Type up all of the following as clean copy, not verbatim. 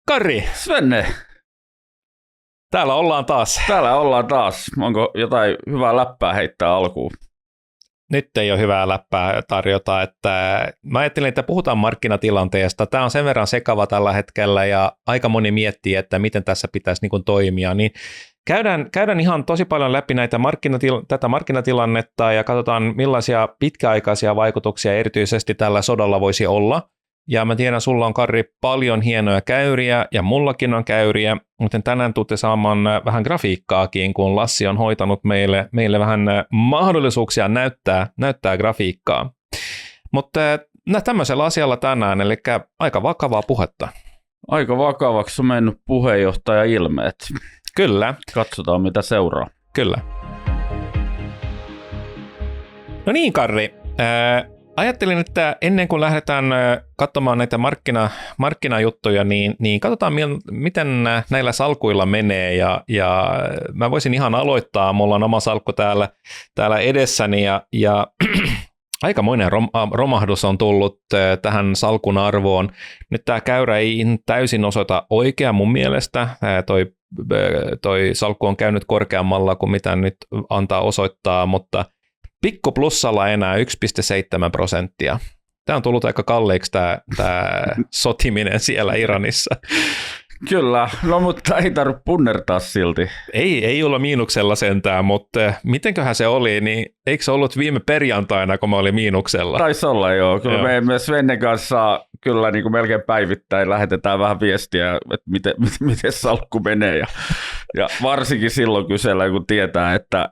Kari, Svenne, täällä ollaan taas. täällä ollaan taas. Onko jotain hyvää läppää heittää alkuun? Nyt ei ole hyvää läppää tarjota. Mä ajattelin, että puhutaan markkinatilanteesta. Tämä on sen verran sekava tällä hetkellä ja aika moni miettii, että miten tässä pitäisi niin kuin toimia. Niin käydään ihan tosi paljon läpi tätä markkinatilannetta ja katsotaan millaisia pitkäaikaisia vaikutuksia erityisesti tällä sodalla voisi olla. Ja mä tiedän, sulla on, Karri, paljon hienoja käyriä ja mullakin on käyriä, mutta tänään tuutte saamaan vähän grafiikkaakin, kun Lassi on hoitanut meille vähän mahdollisuuksia näyttää grafiikkaa. Mutta tämmöisellä asialla tänään, eli aika vakavaa puhetta. Aika vakavaksi on mennyt puheenjohtaja ilmeet. Kyllä. Katsotaan mitä seuraa. Kyllä. No niin, Karri. Ajattelin, että ennen kuin lähdetään katsomaan näitä markkinajuttuja, niin katsotaan, miten näillä salkuilla menee. Ja mä voisin ihan aloittaa. Mulla on oma salkku täällä edessäni ja aikamoinen romahdus on tullut tähän salkun arvoon. Nyt tämä käyrä ei täysin osoita oikea mun mielestä. Toi salkku on käynyt korkeammalla kuin mitä nyt antaa osoittaa, mutta pikku plussalla enää 1,7%. Tämä on tullut aika kalliiksi tämä sotiminen siellä Iranissa. Kyllä, no mutta ei tarvitse punnertaa silti. Ei olla miinuksella sentään, mutta mitenköhän se oli, niin eikö se ollut viime perjantaina, kun mä olin miinuksella? Taisi olla joo. Kyllä me Svennen kanssa kyllä niin kuin melkein päivittäin lähetetään vähän viestiä, että miten salkku menee. Ja varsinkin silloin kysellään, kun tietää, että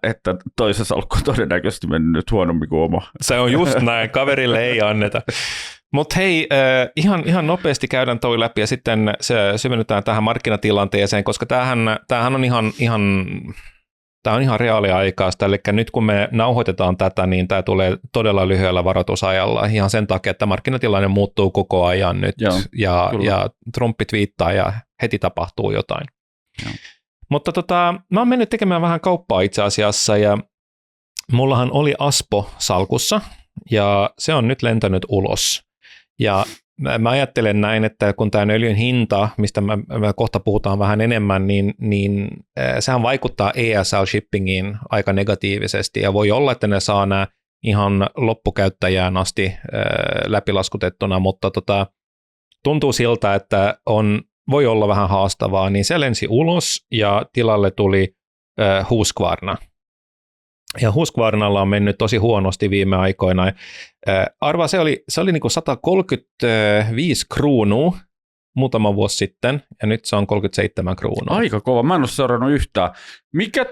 toisen salkku on todennäköisesti mennyt nyt huonommin kuin oma. Se on just näin, kaverille ei anneta. Mutta hei, ihan nopeasti käydään toi läpi ja sitten syvennytään tähän markkinatilanteeseen, koska tämähän on ihan reaaliaikaista, eli nyt kun me nauhoitetaan tätä, niin tämä tulee todella lyhyellä varoitusajalla ihan sen takia, että markkinatilanne muuttuu koko ajan nyt. Joo, ja Trumpi twiittaa ja heti tapahtuu jotain. Joo. Mutta mä oon mennyt tekemään vähän kauppaa itse asiassa ja mullahan oli Aspo salkussa ja se on nyt lentänyt ulos. Ja mä ajattelen näin, että kun tämä öljyn hinta, mistä me kohta puhutaan vähän enemmän, niin sehän vaikuttaa ESL-shippingiin aika negatiivisesti, ja voi olla, että ne saa nämä ihan loppukäyttäjään asti läpilaskutettuna, mutta tuntuu siltä, että voi olla vähän haastavaa, niin se lensi ulos, ja tilalle tuli Husqvarna. Ja Husqvarnalla on mennyt tosi huonosti viime aikoina. Arvaa, se oli niin kuin 135 kruunua muutama vuosi sitten, ja nyt se on 37 kruunua. Aika kova, mä en ole seurannut yhtään. Mikä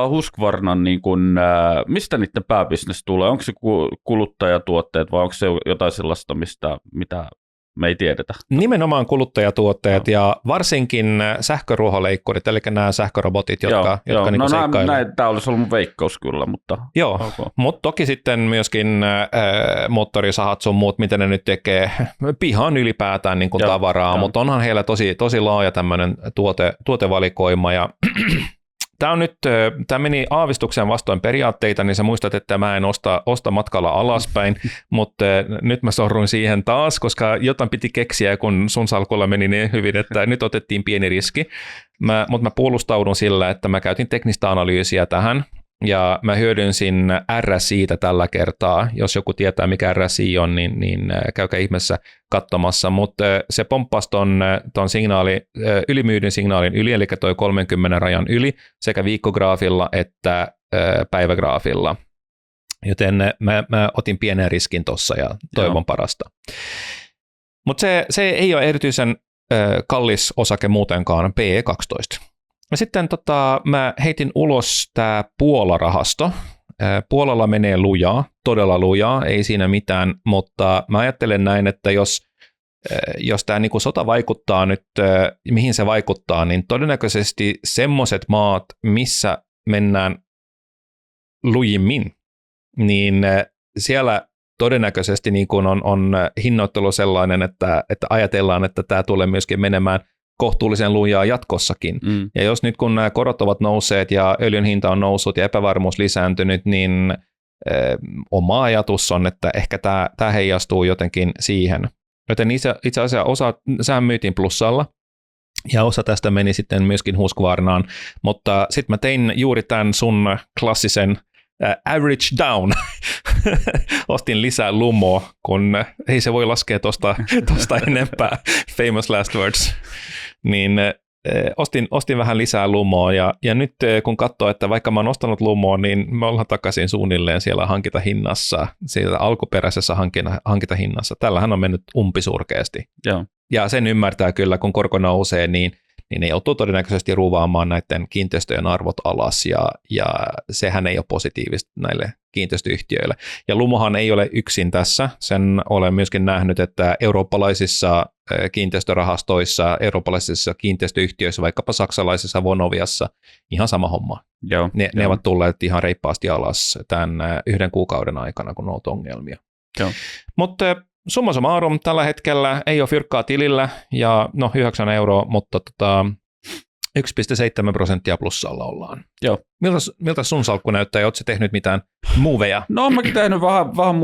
Husqvarnan, niin kun, mistä niiden pääbisnes tulee? Onko se kuluttajatuotteet vai onko se jotain sellaista, mitä me ei tiedetä? Nimenomaan kuluttajatuotteet ja varsinkin sähköruohonleikkurit, eli nämä sähkörobotit, jotka niin seikkailevat. Tämä olisi ollut mun veikkaus kyllä, mutta... Joo, okay. Mutta toki sitten myöskin moottorisahat sun muut, mitä ne nyt tekee, pihaan ylipäätään niin kuin tavaraa, mutta onhan heillä tosi laaja tämmöinen tuotevalikoima ja... Tämä meni aavistukseen vastoin periaatteita, niin sä muistat, että mä en osta matkalla alaspäin, mutta nyt mä sorruin siihen taas, koska jotain piti keksiä, kun sun salkulla meni niin hyvin, että nyt otettiin pieni riski. Mutta mä puolustaudun sillä, että mä käytin teknistä analyysiä tähän, ja mä hyödynsin RSI:tä tällä kertaa. Jos joku tietää, mikä RSI on, niin käykää ihmeessä katsomassa. Mutta se pomppasi ton ylimyydyn signaalin yli, eli toi 30 rajan yli, sekä viikkograafilla että päivägraafilla. Joten mä otin pienen riskin tossa ja toivon parasta. Mutta se ei ole erityisen kallis osake muutenkaan, PE12. Ja sitten mä heitin ulos tämä Puola-rahasto. Puolalla menee lujaa, todella lujaa, ei siinä mitään, mutta mä ajattelen näin, että jos tämä niinku sota vaikuttaa nyt, mihin se vaikuttaa, niin todennäköisesti semmoiset maat, missä mennään lujimmin, niin siellä todennäköisesti niin kun on hinnoittelu sellainen, että ajatellaan, että tämä tulee myöskin menemään kohtuullisen lujaa jatkossakin. Ja jos nyt kun nämä korot ovat nousseet ja öljyn hinta on noussut ja epävarmuus lisääntynyt, niin oma ajatus on, että ehkä tämä heijastuu jotenkin siihen. Joten itse asiassa sehän myytiin plussalla, ja osa tästä meni sitten myöskin Husqvarnaan, mutta sitten mä tein juuri tämän sun klassisen average down. Ostin lisää lumoa, kun ei se voi laskea tosta enempää, famous last words, niin ostin vähän lisää lumoa ja nyt kun katsoo, että vaikka mä oon ostanut lumoa, niin me ollaan takaisin suunnilleen siellä hankintahinnassa, siellä alkuperäisessä hankintahinnassa. Tällähän on mennyt umpisurkeasti. Joo. Ja sen ymmärtää kyllä, kun korko nousee, niin ne joutuu todennäköisesti ruuvaamaan näiden kiinteistöjen arvot alas, ja sehän ei ole positiivista näille kiinteistöyhtiöille. Ja Lumohan ei ole yksin tässä. Sen olen myöskin nähnyt, että eurooppalaisissa kiinteistörahastoissa, eurooppalaisissa kiinteistöyhtiöissä, vaikkapa saksalaisessa Vonoviassa, ihan sama homma. Joo, ne ovat tulleet ihan reippaasti alas tämän 1 kuukauden aikana, kun on ollut ongelmia. Mutta summa summarum, tällä hetkellä ei ole fyrkkaa tilillä ja 9 euroa, mutta 1,7% plussalla ollaan. Joo. Miltä sun salkku näyttää ja ootko sä tehnyt mitään moveja? No mäkin tehnyt vähän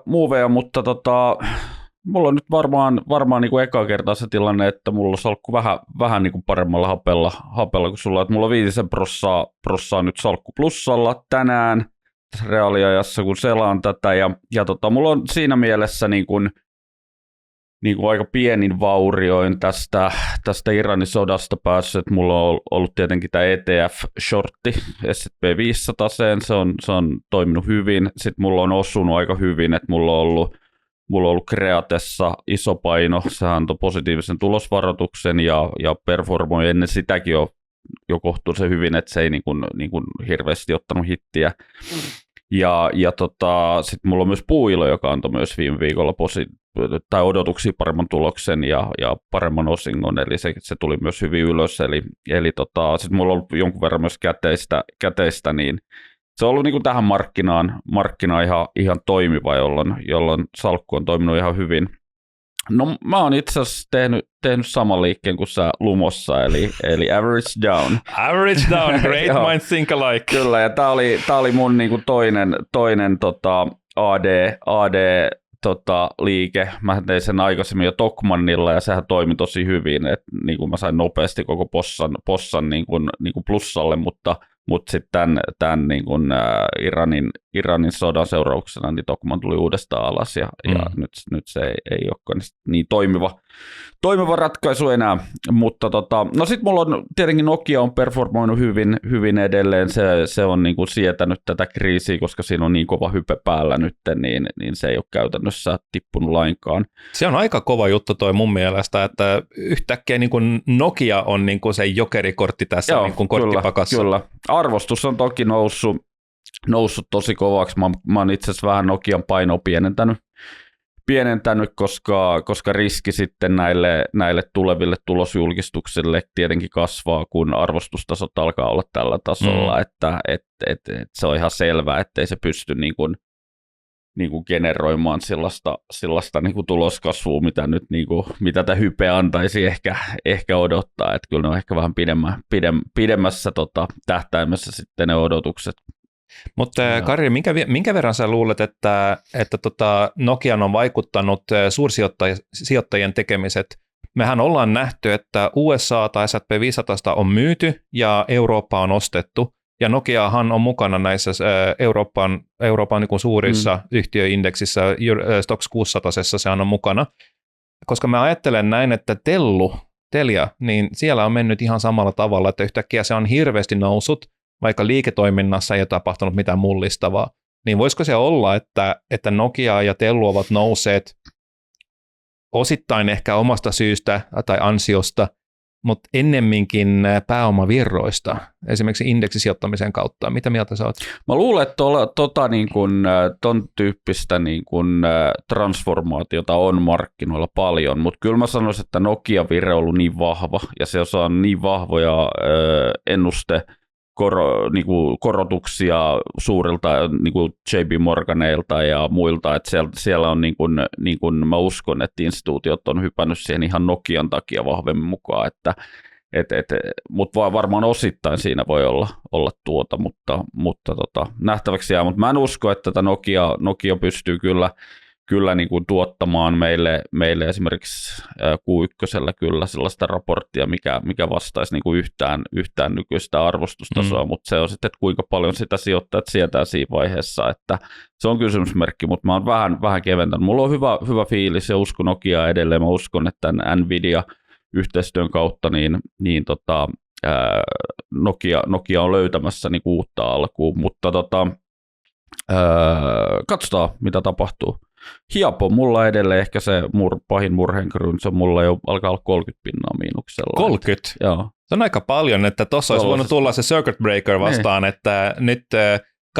moveja, mutta mulla on nyt varmaan niin kuin eka kertaa se tilanne, että mulla on salkku vähän niin kuin paremmalla hapella kuin sulla. Että mulla on 5% nyt salkku plussalla tänään tässä reaaliajassa, kun selaan tätä. Ja mulla on siinä mielessä niin kuin aika pienin vaurioin tästä Iranin sodasta päässyt. Mulla on ollut tietenkin tämä ETF-shortti S&P 500, se on toiminut hyvin. Sitten mulla on osunut aika hyvin, että mulla on ollut Kreatessa iso paino, se antoi positiivisen tulosvaroituksen ja performoi ennen sitäkin jo kohtuullisen hyvin, että se ei niin kuin hirveästi ottanut hittiä. Ja sitten mulla on myös Puuilo, joka antoi myös viime viikolla odotuksia paremman tuloksen ja paremman osingon, eli se tuli myös hyvin ylös. Eli sitten mulla on ollut jonkun verran myös käteistä niin se on ollut niin kuin tähän markkinaan ihan toimiva, jolloin salkku on toiminut ihan hyvin. No mä oon itse asiassa tehnyt saman liikkeen kuin sä Lumossa, eli average down. Average down, great minds think alike. Kyllä, ja tää oli mun niin kuin toinen AD liike. Mä tein sen aikaisemmin jo Tokmannilla, ja sehän toimi tosi hyvin, että niin kuin mä sain nopeasti koko possan niin kuin plussalle, mutta sitten tämän niin kuin, Iranin sodan seurauksena niin Tokman tuli uudestaan alas ja nyt se ei olekaan niin toimiva ratkaisu enää. Mutta no sitten mulla on tietenkin Nokia on performoinut hyvin edelleen. Se on niin kuin sietänyt tätä kriisiä, koska siinä on niin kova hype päällä nyt, niin se ei ole käytännössä tippunut lainkaan. Se on aika kova juttu toi mun mielestä, että yhtäkkiä niin kuin Nokia on niin kuin se jokerikortti tässä. Joo, niin kuin korttipakassa. Kyllä. Arvostus on toki noussut tosi kovaksi. Mä oon itse asiassa vähän Nokian painoa pienentänyt, koska riski sitten näille tuleville tulosjulkistuksille tietenkin kasvaa, kun arvostustasot alkaa olla tällä tasolla, että se on ihan selvää, ettei se pysty niin kuin generoimaan sellaista niin kuin tuloskasvua, mitä tämä hype antaisi ehkä odottaa, että kyllä ne on ehkä vähän pidemmässä tähtäimessä sitten ne odotukset. Mutta Kari, minkä verran sä luulet, että Nokian on vaikuttanut suursijoittajien tekemiset? Mehän ollaan nähty, että USA tai S&P 500 on myyty ja Eurooppa on ostettu. Ja Nokiahan on mukana näissä Euroopan niin kuin suurissa yhtiöindeksissä, Stoxx 600 se on mukana. Koska mä ajattelen näin, että Telia, niin siellä on mennyt ihan samalla tavalla, että yhtäkkiä se on hirveästi noussut, vaikka liiketoiminnassa ei ole tapahtunut mitään mullistavaa. Niin voisiko se olla, että Nokia ja Tellu ovat nousseet osittain ehkä omasta syystä tai ansiosta, mutta ennemminkin pääomavirroista, esimerkiksi indeksisijoittamisen kautta. Mitä mieltä sä oot? Mä luulen, että ton tyyppistä niin kun, transformaatiota on markkinoilla paljon, mutta kyllä mä sanoisin, että Nokia-vire on ollut niin vahva, ja se osaa niin vahvoja korotuksia suurilta niin kuin JP Morganeilta ja muilta, että siellä on niin kuin mä uskon, että instituutiot on hypännyt siihen ihan Nokian takia vahvemmin mukaan, mutta varmaan osittain siinä voi olla mutta nähtäväksi jää, mutta mä en usko, että tätä Nokia pystyy kyllä kyllä niin kuin tuottamaan meille esimerkiksi Q1 kyllä sellaista raporttia, mikä vastaisi niin kuin yhtään nykyistä arvostustasoa, mutta se on sitten, että kuinka paljon sitä sijoittajat sietää siinä vaiheessa, että se on kysymysmerkki, mutta mä oon vähän keventänyt. Mulla on hyvä fiilis ja uskon Nokiaa edelleen. Mä uskon, että tämän Nvidia-yhteistyön kautta Nokia on löytämässä niin kuin uutta alkuun, mutta katsotaan, mitä tapahtuu. Hiapo, mulla edelleen ehkä se pahin murheenkryyni, se mulla jo alkaa olla 30 pinnaa miinuksella. 30? Joo. Se on aika paljon, että tuossa olisi voinut tulla se circuit breaker vastaan, että nyt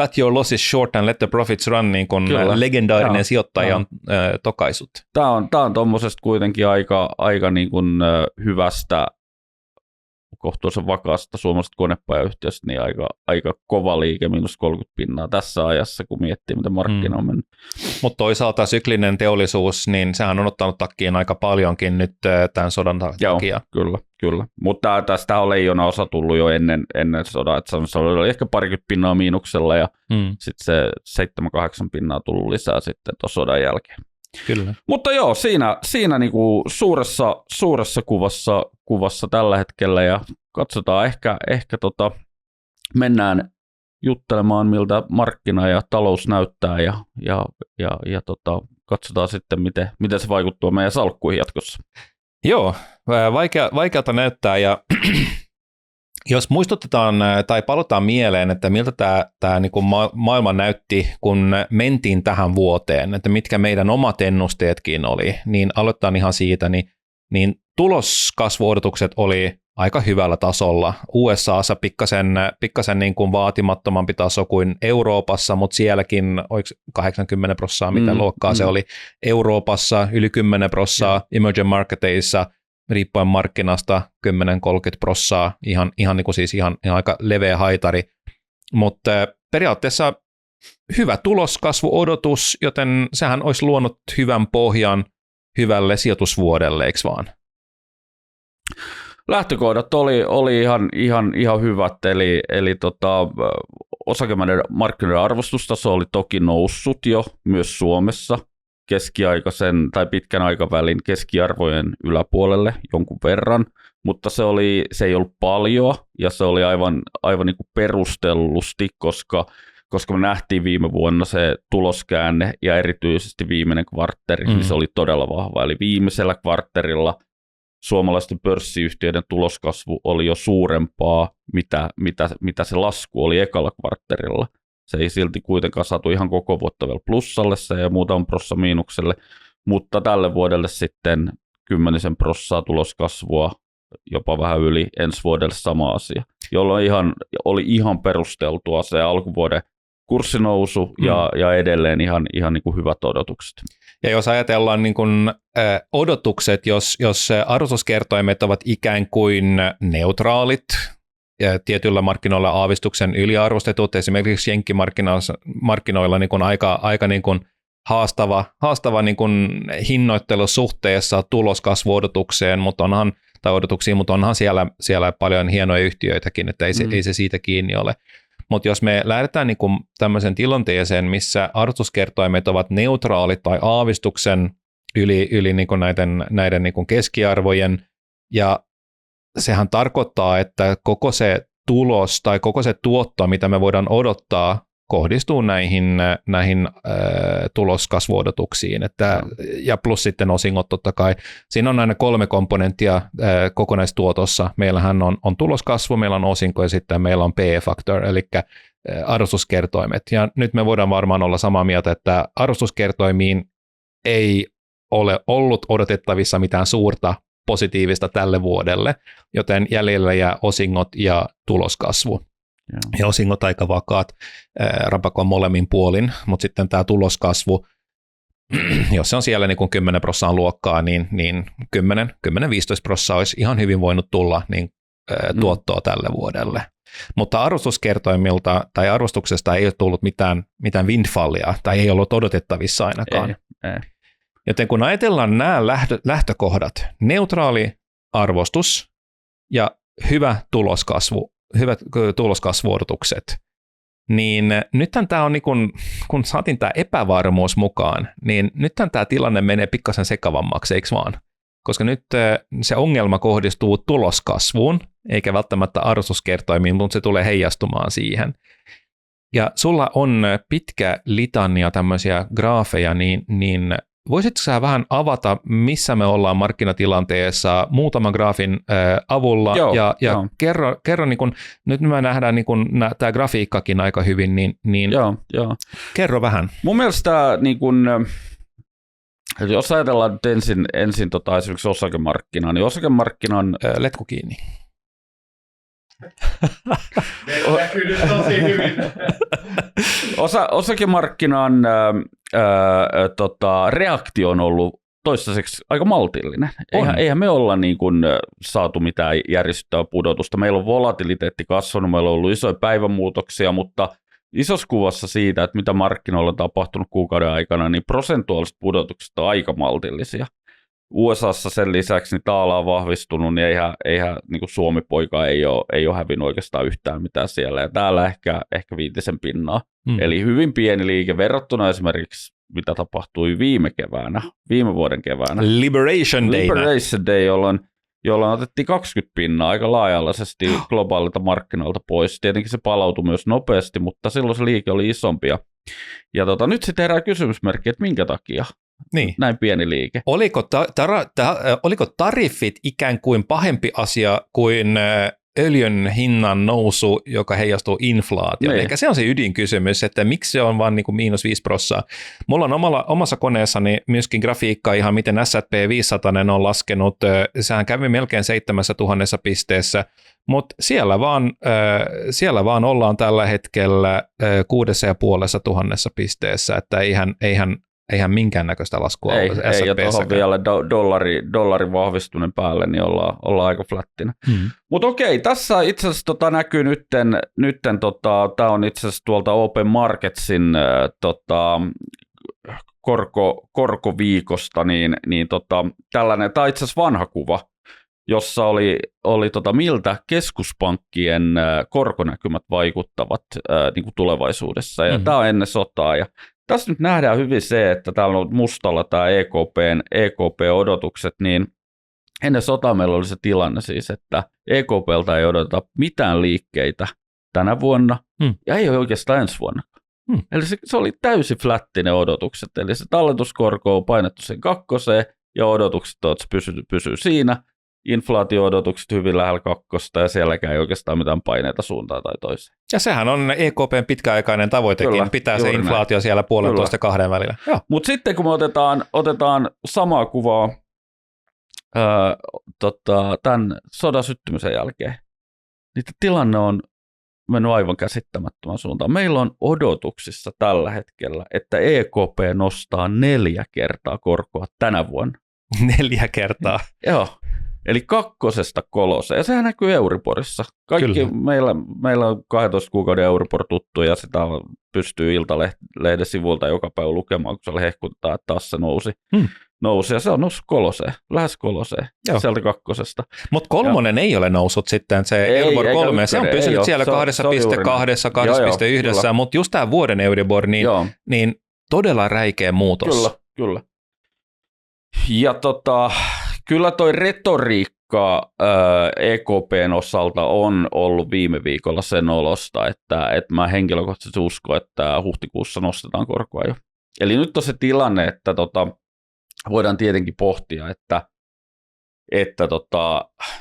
cut your losses short and let the profits run, niin kuin legendaarinen sijoittaja on tokaisut. Tämä on tuommoisesta kuitenkin aika niin kuin hyvästä, kohtuullisen vakaasta suomalaisesta konepajayhtiöstä, niin aika kova liike, minus 30 pinnaa tässä ajassa, kun miettii, mitä markkina on mennyt. Mutta toisaalta syklinen teollisuus, niin sehän on ottanut takkiin aika paljonkin nyt tämän sodan takia. Joo, kyllä. Mutta tästä on leijona osa tullut jo ennen sodaa, että se oli ehkä 20 pinnaa miinuksella, ja sitten se 7-8 pinnaa tullut lisää sitten tuon sodan jälkeen. Kyllä. Mutta joo, siinä niinku suuressa kuvassa tällä hetkellä, ja katsotaan ehkä mennään juttelemaan, miltä markkina ja talous näyttää, ja katsotaan sitten, miten se vaikuttaa meidän salkkuihin jatkossa. Joo, vaikealta näyttää, ja jos muistutetaan tai palataan mieleen, että miltä tämä niinku maailma näytti, kun mentiin tähän vuoteen, että mitkä meidän omat ennusteetkin oli, niin aloitetaan ihan siitä, niin tuloskasvuodotukset oli aika hyvällä tasolla. USAssa pikkasen niin kuin vaatimattomampi taso kuin Euroopassa, mutta sielläkin 80%, mitä luokkaa se oli. Euroopassa yli 10%, emerging marketeissa riippuen markkinasta 10-30%, ihan niin kuin siis ihan aika leveä haitari, mutta periaatteessa hyvä tuloskasvuodotus, joten sehän olisi luonut hyvän pohjan hyvälle sijoitusvuodelle, eikö vaan? Lähtökohdat oli ihan hyvät, eli osakemarkkinoiden arvostustaso oli toki noussut jo myös Suomessa keskiaikaisen tai pitkän aikavälin keskiarvojen yläpuolelle jonkun verran, mutta se ei ollut paljon, ja se oli aivan niin kuin perustellusti, koska me nähtiin viime vuonna se tuloskäänne, ja erityisesti viimeinen kvartteri, niin se oli todella vahva. Eli viimeisellä kvartterilla suomalaisten pörssiyhtiöiden tuloskasvu oli jo suurempaa, mitä se lasku oli ekalla kvartterilla. Se ei silti kuitenkaan saatu ihan koko vuotta vielä plussalle, se ja muutaman prossan miinukselle, mutta tälle vuodelle sitten 10% tuloskasvua, jopa vähän yli, ensi vuodelle sama asia, jolloin oli ihan perusteltua se alkuvuoden kurssinousu ja edelleen ihan niin kuin hyvät odotukset. Ja jos ajatellaan niin kuin, odotukset, jos arvostuskertoimet ovat ikään kuin neutraalit, ja tietyillä markkinoilla aavistuksen yliarvostetut, esimerkiksi jenkkimarkkinoilla niin kuin aika niin kuin haastava niin kuin hinnoittelu suhteessa tuloskasvuodotukseen, mutta onhan siellä paljon hienoja yhtiöitäkin, että ei se siitä kiinni ole. Mutta jos me lähdetään niin kuin tämmöisen tilanteeseen, missä arvostuskertoimet ovat neutraalit tai aavistuksen yli niin kuin näiden niin kuin keskiarvojen, ja sehän tarkoittaa, että koko se tulos tai koko se tuotto, mitä me voidaan odottaa, kohdistuu näihin tuloskasvuodotuksiin, ja plus sitten osingot totta kai. Siinä on aina 3 komponenttia kokonaistuotossa. Meillähän on tuloskasvu, meillä on osinko ja sitten meillä on PE-factor, eli arvostuskertoimet. Ja nyt me voidaan varmaan olla samaa mieltä, että arvostuskertoimiin ei ole ollut odotettavissa mitään suurta positiivista tälle vuodelle, joten jäljellä jää osingot ja tuloskasvu. Ja osingot aika vakaat, rapakon molemmin puolin, mutta sitten tämä tuloskasvu, jos se on siellä niin kuin 10% luokkaa, niin 10-15% olisi ihan hyvin voinut tulla niin, tuottoa tälle vuodelle. Mutta arvostuskertoimilta tai arvostuksesta ei ole tullut mitään windfallia, tai ei ollut odotettavissa ainakaan. Ei. Joten kun ajatellaan nämä lähtökohdat, neutraali arvostus ja hyvät tuloskasvuodotukset, niin nythän tämä on, niin kun saatiin tämä epävarmuus mukaan, niin nythän tämä tilanne menee pikkasen sekavammaksi, eikö vaan? Koska nyt se ongelma kohdistuu tuloskasvuun, eikä välttämättä arvostuskertoimiin, mutta se tulee heijastumaan siihen. Ja sulla on pitkä litania tämmöisiä graafeja, niin voisitko sä vähän avata, missä me ollaan markkinatilanteessa muutaman graafin avulla? Ja kerro niin kun, nyt me nähdään niin kun tämä grafiikkakin aika hyvin, niin kerro vähän. Mun mielestä niin kun, jos ajatellaan nyt ensin esimerkiksi osakemarkkinaa, niin osakemarkkinan... Letku kiinni. Näkyy nyt tosi hyvin. Osakemarkkinan reaktio on ollut toistaiseksi aika maltillinen. Eihän me olla niin kuin saatu mitään järisyttävää pudotusta. Meillä on volatiliteetti kasvanut, meillä on ollut isoja päivämuutoksia, mutta isossa kuvassa siitä, että mitä markkinoilla on tapahtunut kuukauden aikana, niin prosentuaaliset pudotukset on aika maltillisia. USAssa sen lisäksi niin taala on vahvistunut, niin eihän niin kuin Suomi-poika ei ole hävinnyt oikeastaan yhtään mitään siellä. Ja täällä ehkä 5 pinnaa. Eli hyvin pieni liike verrattuna esimerkiksi, mitä tapahtui viime vuoden keväänä. Liberation Day, jolloin otettiin 20 pinnaa aika laaja-alaisesti globaalilta markkinoilta pois. Tietenkin se palautui myös nopeasti, mutta silloin se liike oli isompi. Ja nyt sitten herää kysymysmerkki, että minkä takia? Niin. Näin pieni liike. Oliko tariffit ikään kuin pahempi asia kuin öljyn hinnan nousu, joka heijastuu inflaatioon? Eli se on se ydinkysymys, että miksi se on vain niin -5%. Mulla on omassa koneessani myöskin grafiikka ihan, miten S&P 500 on laskenut. Sehän kävi melkein 7000 pisteessä, mutta siellä vaan ollaan tällä hetkellä 6500 pisteessä, että eihän minkäännäköistä laskua ole S&P:ssäkään. Ei, ja tuohon vielä dollarin vahvistuneen päälle, niin ollaan aika flättinä. Mutta okei, tässä itse asiassa näkyy nytten tämä on itse asiassa tuolta Open Marketsin korkoviikosta, niin tällainen, tämä on itse asiassa vanha kuva, jossa oli miltä keskuspankkien korkonäkymät vaikuttavat niin kuin tulevaisuudessa, ja tämä on ennen sotaa, ja tässä nyt nähdään hyvin se, että täällä on mustalla tämä EKP-odotukset, niin ennen sotaa meillä oli se tilanne siis, että EKPltä ei odoteta mitään liikkeitä tänä vuonna, ja ei oikeastaan ensi vuonna. Eli se oli täysin flättinen odotukset, eli se talletuskorko on painettu sen 2, ja odotukset on, että se pysyy siinä, inflaatio-odotukset hyvin lähellä 2, ja sielläkään ei oikeastaan mitään paineita suuntaan tai toiseen. Ja sehän on EKPn pitkäaikainen tavoitekin, kyllä, pitää se inflaatio näin siellä 1,5-2 välillä. Mutta sitten kun me otetaan samaa kuvaa tämän sodan syttymisen jälkeen, niin tilanne on mennyt aivan käsittämättömän suuntaan. Meillä on odotuksissa tällä hetkellä, että EKP nostaa 4 kertaa korkoa tänä vuonna. 4 kertaa? Joo. Eli 2 koloseen, ja sehän näkyy Euriborissa. Kaikki meillä on 12 kuukauden Euribor tuttu, ja sitä pystyy Iltalehden sivuilta joka päivä lukemaan, kun se hehkutetaan, että taas se nousi, ja se on noussut koloseen, lähes koloseen, sieltä 2. Mutta 3 ei ole noussut sitten, se Euribor 3, se on pysynyt siellä 2,2, 2,1, mutta just tämä vuoden Euribor, niin todella räikeä muutos. Kyllä. Ja kyllä toi retoriikka EKPn osalta on ollut viime viikolla sen olosta, että mä henkilökohtaisesti uskon, että huhtikuussa nostetaan korkoa jo. Eli nyt on se tilanne, että voidaan tietenkin pohtia, että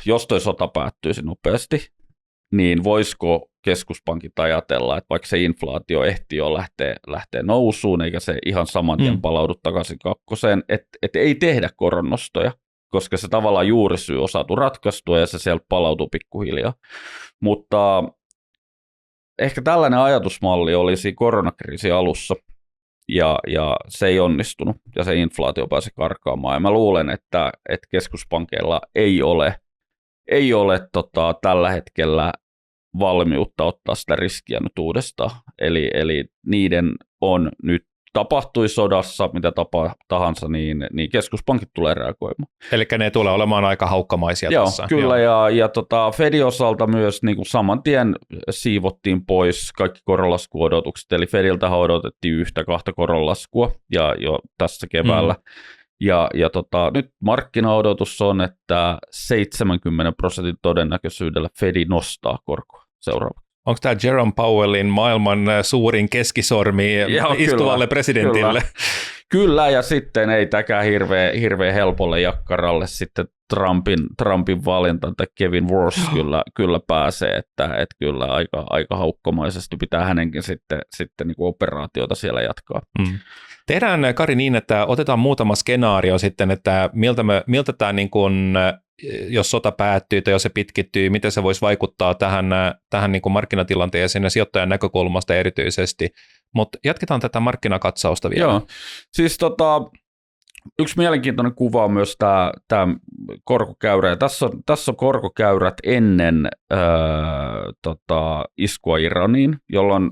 jos toi sota päättyisi nopeasti, niin voisiko keskuspankit ajatella, että vaikka se inflaatio ehtii jo lähteä nousuun, eikä se ihan saman tien palaudu takaisin 2, että ei tehdä koronnostoja, koska se tavallaan juurisyy on saatu ratkaistua ja se sieltä palautuu pikkuhiljaa. Mutta ehkä tällainen ajatusmalli olisi koronakriisin alussa, ja se ei onnistunut, ja se inflaatio pääsi karkaamaan. Ja mä luulen, että keskuspankeilla ei ole tällä hetkellä valmiutta ottaa sitä riskiä nyt uudestaan. Eli niiden on nyt tapahtui sodassa, mitä tahansa, niin keskuspankit tulee reagoimaan. Eli ne tulee olemaan aika haukkamaisia Joo, tässä. kyllä, ja Fedin osalta myös niin kuin saman tien siivottiin pois kaikki koronlaskuodotukset, eli Fediltähän odotettiin 1-2 koronlaskua ja jo tässä keväällä. Ja nyt markkinaodotus on, että 70% todennäköisyydellä Fedi nostaa korkoa seuraavaksi. Onko tämä Jerome Powellin maailman suurin keskisormi istuvalle presidentille? Kyllä, ja sitten ei täkään hirveän helpolle jakkaralle sitten Trumpin valinta, tai Kevin Walsh kyllä pääsee, että kyllä aika haukkomaisesti pitää hänenkin sitten niin kuin operaatiota siellä jatkaa. Tehdään, Kari, niin, että otetaan muutama skenaario sitten, että miltä tämä, niin kuin, jos sota päättyy tai jos se pitkittyy, miten se voisi vaikuttaa tähän niin kuin markkinatilanteeseen ja sijoittajan näkökulmasta erityisesti. Mutta jatketaan tätä markkinakatsausta vielä. Joo, siis yksi mielenkiintoinen kuva on myös tämä korkokäyrä. Ja tässä on korkokäyrät ennen iskua Iraniin,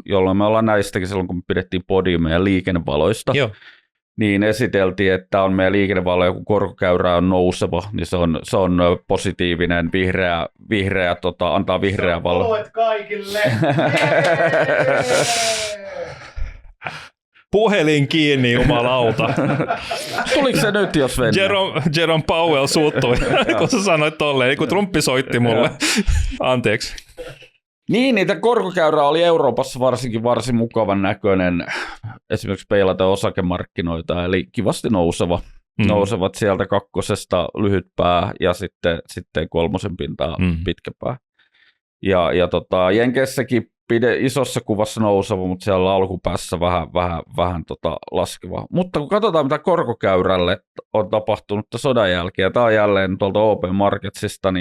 jolloin me ollaan näistäkin silloin, kun me pidettiin podia meidän liikennevaloista. Joo. Niin esiteltiin, että on meidän liikennevalo, kun korkokäyrä on nouseva, niin se on positiivinen, vihreä antaa vihreä valo. Puhuet kaikille! Puhelin kiinni, jumalauta. Tuliko se nyt, jos Svenne? Jerome Powell suuttui, kun sä sanoit tolleen, kun Trumpi soitti mulle. Anteeksi. Niin, niitä korkokäyrä oli Euroopassa varsin mukavan näköinen, esimerkiksi peilata osakemarkkinoita, eli kivasti nousevat sieltä 2 lyhyt pää ja sitten 3 pintaa pitkä pää. Ja Jenkeissäkin isossa kuvassa nouseva, mutta siellä alkupäässä vähän laskeva. Mutta kun katsotaan, mitä korkokäyrälle on tapahtunut sodan jälkeen, ja tämä on jälleen tuolta OP Marketsista,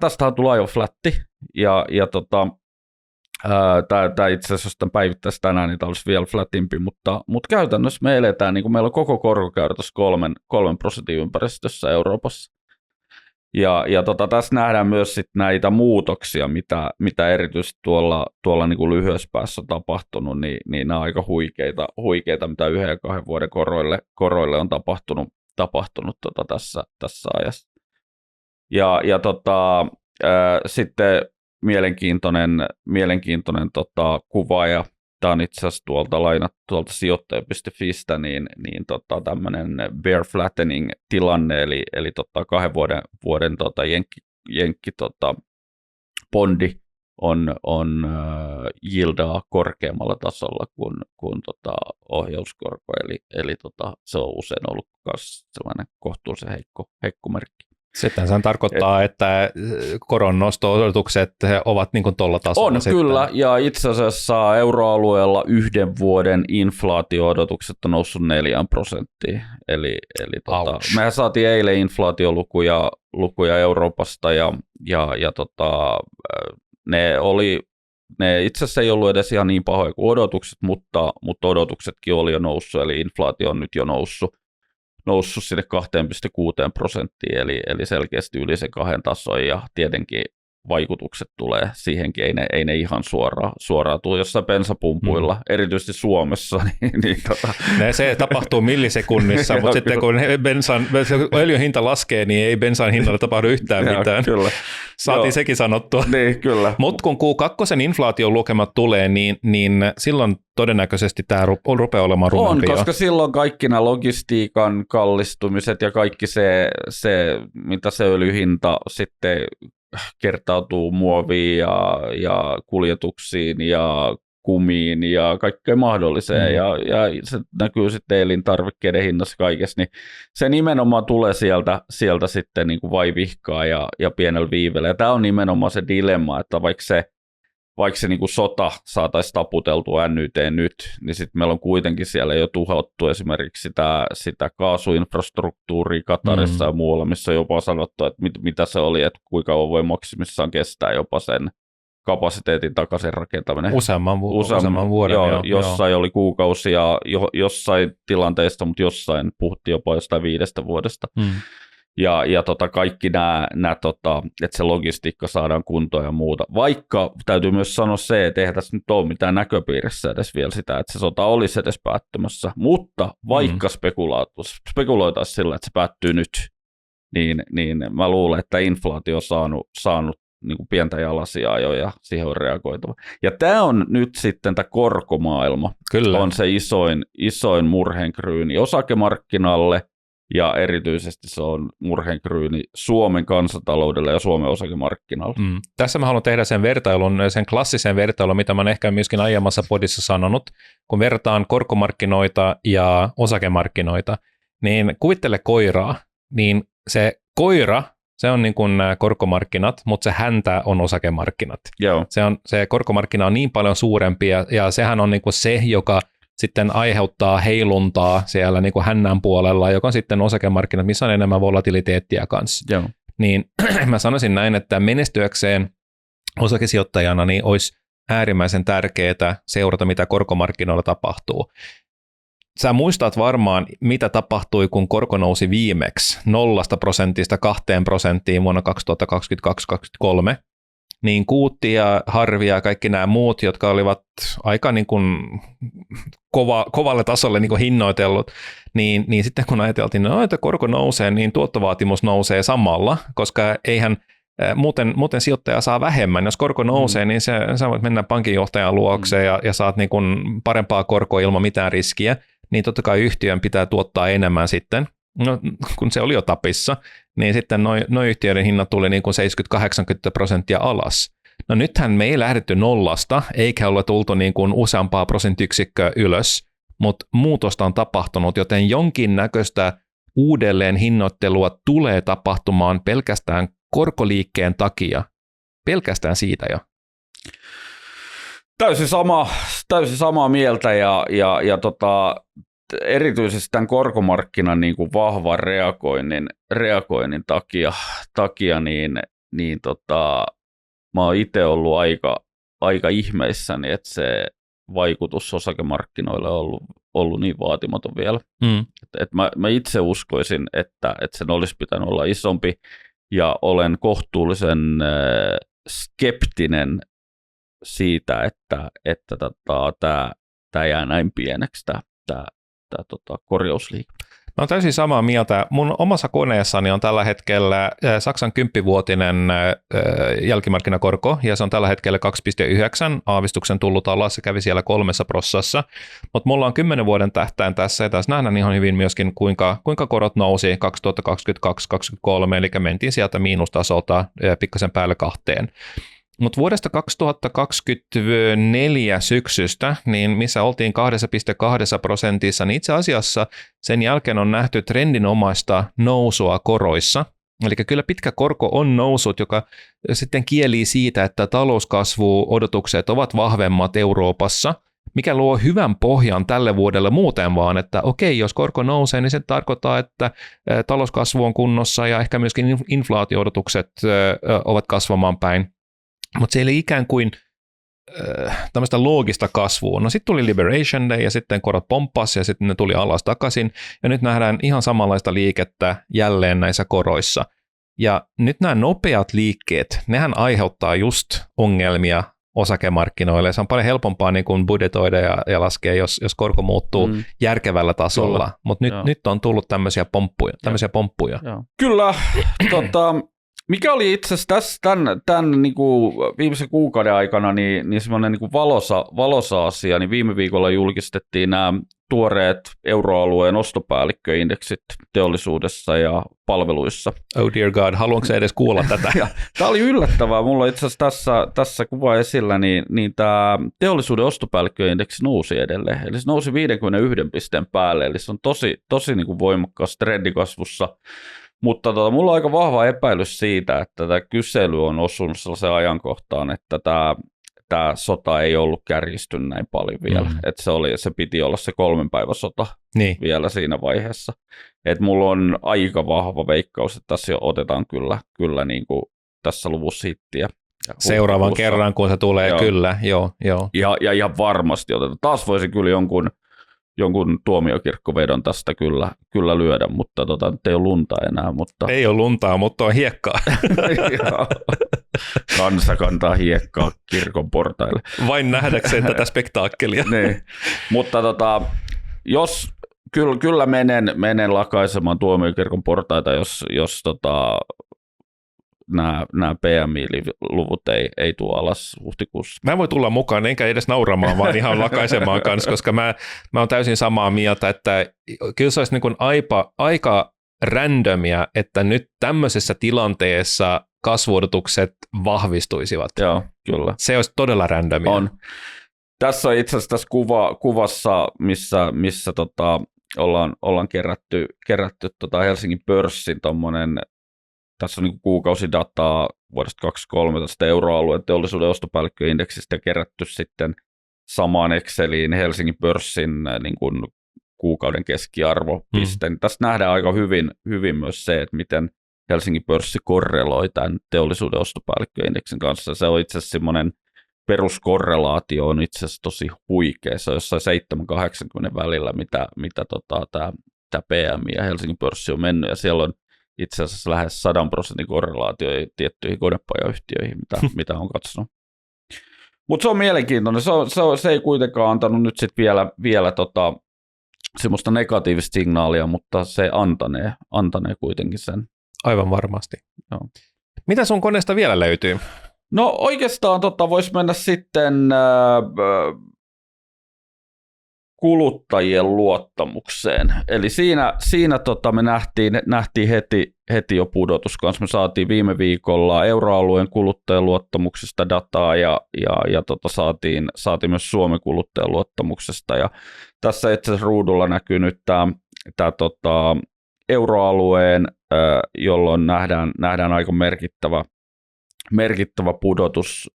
tästähän tulee jo flatti, ja tämä itse asiassa, jos tämän päivittäisi tänään, niin tämä olisi vielä flatimpi, mutta käytännössä me eletään, niin kuin meillä on koko korkokäyrä tuossa 3% ympäristössä Euroopassa. Ja tässä nähdään myös sit näitä muutoksia, mitä erityisesti tuolla niin kuin lyhyessä päässä on tapahtunut, niin nämä on aika huikeita, mitä 1 ja 2 vuoden koroille on tapahtunut tässä ajassa. Ja sitten mielenkiintoinen kuva, ja tämä on itse asiassa lainattu tuolta sijoittaja.fistä, niin tämmöinen bear flattening tilanne, eli 2 vuoden jenkki bondi on yieldaa korkeammalla tasolla kuin ohjauskorko, eli se on usein ollut myös sellainen kohtuullisen heikko merkki. Sitten se tarkoittaa, että koronnosto-odotukset ovat niin kuin tuolla tasolla. On sitten. Kyllä, ja itse asiassa euroalueella 1 vuoden inflaatio-odotukset on noussut 4%. Eli mehän saatiin eilen inflaatiolukuja Euroopasta, ja ne itse asiassa ei ollut edes ihan niin pahoja kuin odotukset, mutta odotuksetkin oli jo noussut, eli inflaatio on nyt jo noussut sinne 2,6%, eli selkeästi yli se 2 tason, ja tietenkin vaikutukset tulee siihenkin, ei ne ihan suoraan tule jossain bensapumpuilla, erityisesti Suomessa. Se tapahtuu millisekunnissa, mutta sitten kun öljyn hinta laskee, niin ei bensan hinnalla tapahdu yhtään mitään. Kyllä. Saatiin sekin sanottua. Niin, kyllä. Mutta kun Q2 inflaation lukemat tulee, niin silloin todennäköisesti tämä rupeaa olemaan rumempi. On, koska silloin kaikki nämä logistiikan kallistumiset ja kaikki se mitä se öljyhinta sitten kertautuu muoviin ja kuljetuksiin ja kumiin ja kaikkeen mahdolliseen, ja se näkyy sitten elintarvikkeiden hinnassa kaikessa, niin se nimenomaan tulee sieltä sitten niin kuin vaivihkaa ja pienellä viivellä. Ja tämä on nimenomaan se dilemma, että vaikka se niin kuin sota saataisiin taputeltua NYT nyt, niin sitten meillä on kuitenkin siellä jo tuhottu esimerkiksi sitä kaasuinfrastruktuuria Katarissa ja muualla, missä on jopa sanottu, että mitä se oli, että kuinka kauan voi maksimissaan kestää jopa sen kapasiteetin takaisin rakentaminen. Useamman vuoden. Jossain oli kuukausia, jossain tilanteista, mutta jossain puhuttiin jopa jostain 5 vuodesta. ja kaikki nämä että se logistiikka saadaan kuntoon ja muuta. Vaikka täytyy myös sanoa se, että eihän tässä nyt ole mitään näköpiirissä edes vielä sitä, että se sota olisi edes päättymässä, mutta vaikka spekuloitaisiin sillä, että se päättyy nyt, niin mä luulen, että inflaatio on saanut niin kuin pientä jalasijaa jo ja siihen on reagoitava. Ja tämä on nyt sitten tämä korkomaailma. Kyllä. On se isoin murheenkryyni osakemarkkinalle ja erityisesti se on murheenkryyni Suomen kansantaloudelle ja Suomen osakemarkkinalle. Tässä mä haluan tehdä sen vertailun, sen klassisen vertailun, mitä mä olen ehkä myöskin aiemmassa podissa sanonut, kun vertaan korkomarkkinoita ja osakemarkkinoita, niin kuvittele koiraa, niin se koira, se on niin kuin nämä korkomarkkinat, mutta se häntä on osakemarkkinat. Joo. Se korkomarkkina on niin paljon suurempi ja sehän on niin kuin se, joka sitten aiheuttaa heiluntaa siellä niin kuin hännän puolella, joka on sitten osakemarkkinat, missä on enemmän volatiliteettia kanssa. Joo. Niin mä sanoisin näin, että menestyäkseen osakesijoittajana niin olisi äärimmäisen tärkeää seurata, mitä korkomarkkinoilla tapahtuu. Sä muistat varmaan, mitä tapahtui, kun korko nousi viimeksi 0% 2% vuonna 2022-2023. Niin Kuutti ja Harvi ja kaikki nämä muut, jotka olivat aika niin kuin kovalle tasolle niin kuin hinnoitellut, niin sitten kun ajateltiin, että korko nousee, niin tuottovaatimus nousee samalla, koska eihän muuten sijoittaja saa vähemmän. Jos korko nousee, niin sä voit mennä pankinjohtajan luokse ja saat niin kuin parempaa korkoa ilman mitään riskiä, niin totta kai yhtiön pitää tuottaa enemmän sitten. No, kun se oli jo tapissa, niin sitten noin yhtiöiden hinnat tuli niin kuin 70-80% alas. No nythän me ei lähdetty nollasta, eikä olla tultu niin kuin useampaa prosenttiyksikköä ylös, mutta muutosta on tapahtunut, joten jonkinnäköistä uudelleen hinnoittelua tulee tapahtumaan pelkästään korkoliikkeen takia. Pelkästään siitä jo. Täysin samaa mieltä ja erityisesti tämän korkomarkkinan niin kuin vahvan reagoinnin takia niin mä oon itse ollut aika ihmeissäni, että se vaikutus osakemarkkinoille on ollut niin vaatimaton vielä. Et mä itse uskoisin, että sen olisi pitänyt olla isompi ja olen kohtuullisen skeptinen siitä, että tämä jää näin pieneksi tämä korjausliike. Mä oon täysin samaa mieltä. Mun omassa koneessani on tällä hetkellä Saksan 10-vuotinen jälkimarkkinakorko, ja se on tällä hetkellä 2,9, aavistuksen tullut alas, se kävi siellä 3%, mutta mulla on 10 vuoden tähtäin tässä, ja tässä nähdään ihan hyvin myöskin, kuinka korot nousi 2022-2023, eli mentiin sieltä miinustasolta pikkasen päälle 2. Mutta vuodesta 2024 syksystä, niin missä oltiin 2,2%, niin itse asiassa sen jälkeen on nähty trendinomaista nousua koroissa. Eli kyllä pitkä korko on noussut, joka sitten kielii siitä, että talouskasvuodotukset ovat vahvemmat Euroopassa, mikä luo hyvän pohjan tälle vuodelle muuten vaan, että okei, jos korko nousee, niin se tarkoittaa, että talouskasvu on kunnossa ja ehkä myöskin inflaatio-odotukset ovat kasvamaan päin. Mutta se ei ikään kuin tämmöistä loogista kasvua. No sitten tuli Liberation Day ja sitten korot pomppasi ja sitten ne tuli alas takaisin. Ja nyt nähdään ihan samanlaista liikettä jälleen näissä koroissa. Ja nyt nämä nopeat liikkeet, nehän aiheuttaa just ongelmia osakemarkkinoille. Se on paljon helpompaa niin kuin budjetoida ja laskea, jos korko muuttuu järkevällä tasolla. Mutta nyt on tullut tämmöisiä pomppuja. Kyllä, mikä oli itse asiassa tämän niin kuin viimeisen kuukauden aikana niin semmoinen niin kuin valosa asia, niin viime viikolla julkistettiin nämä tuoreet euroalueen ostopäällikköindeksit teollisuudessa ja palveluissa. Oh dear God, haluanko sä edes kuulla tätä? Tämä oli yllättävää. Mulla itse asiassa tässä kuva esillä, niin tämä teollisuuden ostopäällikköindeksi nousi edelleen. Eli se nousi 51 pisteen päälle, eli se on tosi niin kuin voimakkaassa trendikasvussa. Mutta mulla on aika vahva epäilys siitä, että tämä kysely on osunut sellaiseen ajankohtaan, että tämä sota ei ollut kärjistynyt näin paljon vielä. Että se piti olla se 3 päivän sota vielä siinä vaiheessa. Että mulla on aika vahva veikkaus, että tässä otetaan kyllä niin kuin tässä luvussa hittiä. Seuraavan kerran, kun se tulee, joo. Kyllä, joo. Ja ihan varmasti otetaan. Taas voisi kyllä jonkun jonkun tuomiokirkkovedon tästä kyllä lyödä, mutta nyt ei ole lunta enää. Mutta... Ei ole luntaa, mutta on hiekkaa. Kansa kantaa hiekkaa kirkon portaille. Vain nähdäkseen tätä spektaakkelia. Niin. Mutta jos kyllä menen lakaisemaan tuomiokirkon portaita, jos nämä PMI-luvut ei tule alas huhtikuussa. Mä voin tulla mukaan, enkä edes nauramaan, vaan ihan lakaisemaan kanssa, koska mä oon täysin samaa mieltä, että kyllä se olisi niin kuin aika randomia, että nyt tämmöisessä tilanteessa kasvuodotukset vahvistuisivat. Joo, kyllä. Se olisi todella randomia. On. Tässä on itse asiassa tässä kuvassa, missä ollaan kerätty Helsingin pörssin tommonen. Tässä on niin kuukausidataa vuodesta 2023 tästä euroalueen teollisuuden ostopäällikköindeksistä kerätty sitten samaan Exceliin Helsingin pörssin niin kuin kuukauden keskiarvopiste. Tästä nähdään aika hyvin myös se, että miten Helsingin pörssi korreloi tämän teollisuuden ostopäällikköindeksin kanssa. Se on itse asiassa semmoinen peruskorrelaatio on itse asiassa tosi huikea. Se on jossain 7-80 välillä, mitä tämä PMI ja Helsingin pörssi on mennyt, ja siellä on itse asiassa lähes 100% korrelaatio tiettyihin konepajayhtiöihin, mitä on katsonut. Mutta se on mielenkiintoinen. Se ei kuitenkaan antanut nyt sit vielä semmoista negatiivista signaalia, mutta se antanee kuitenkin sen. Aivan varmasti. Joo. Mitä sun koneesta vielä löytyy? No oikeastaan voisi mennä sitten kuluttajien luottamukseen. Eli siinä me nähtiin heti jo pudotus kanssa. Me saatiin viime viikolla euroalueen kuluttajien luottamuksesta dataa ja saatiin myös Suomen kuluttajien luottamuksesta. Ja tässä itse asiassa ruudulla näkyy nyt tämä euroalueen, jolloin nähdään aika merkittävä pudotus